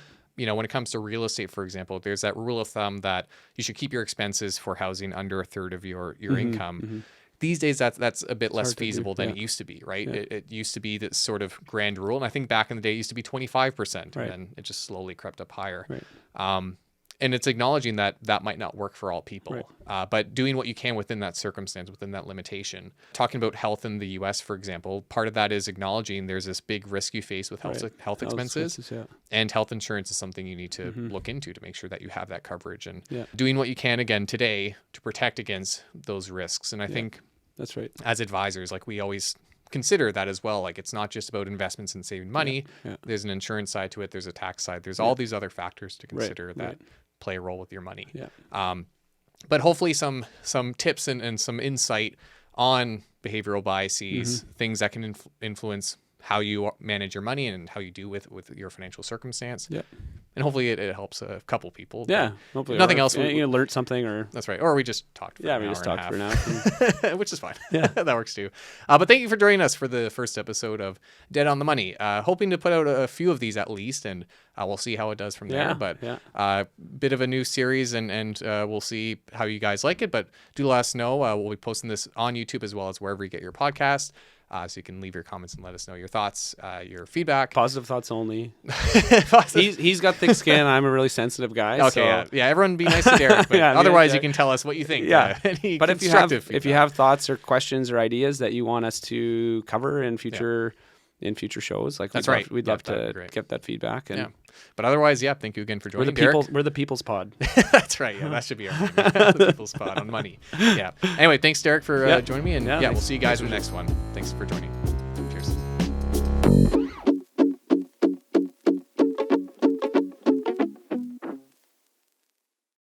A: When it comes to real estate, for example, there's that rule of thumb that you should keep your expenses for housing under a third of your income. These days, that's a bit less feasible than it used to be, right?
B: Yeah.
A: It used to be this sort of grand rule. And I think back in the day, it used to be 25%.
B: Right.
A: And then it just slowly crept up higher.
B: Right.
A: And it's acknowledging that might not work for all people, but doing what you can within that circumstance, within that limitation. Talking about health in the U.S., for example, part of that is acknowledging there's this big risk you face with health expenses, and health insurance is something you need to look into to make sure that you have that coverage and doing what you can again today to protect against those risks. And I think
B: that's right.
A: As advisors, like we always consider that as well. Like it's not just about investments and saving money. There's an insurance side to it. There's a tax side. There's all these other factors to consider that play a role with your money. But hopefully some tips and some insight on behavioral biases, things that can influence how you manage your money and how you do with your financial circumstance. And hopefully it helps a couple people.
B: Hopefully.
A: Nothing else.
B: You learned something or...
A: That's right. Or we just talked for an hour and a half.
B: for an hour.
A: Which is fine. That works too. But thank you for joining us for the first episode of Dead on the Money. Hoping to put out a few of these at least, and we'll see how it does from there. But bit of a new series, and we'll see how you guys like it. But do let us know. We'll be posting this on YouTube as well as wherever you get your podcast. So you can leave your comments and let us know your thoughts, your feedback.
B: Positive thoughts only. He's got thick skin. I'm a really sensitive guy.
A: Okay, so. Everyone be nice to Derek. But otherwise, you can tell us what you think.
B: But if you have thoughts or questions or ideas that you want us to cover in future shows, like we'd love to get that feedback. And
A: But otherwise, thank you again for joining.
B: We're the People's Pod.
A: That's right. That should be our name. The People's Pod on money. Anyway, thanks Derek for joining me, and we'll see you guys in the next one. Thanks for joining.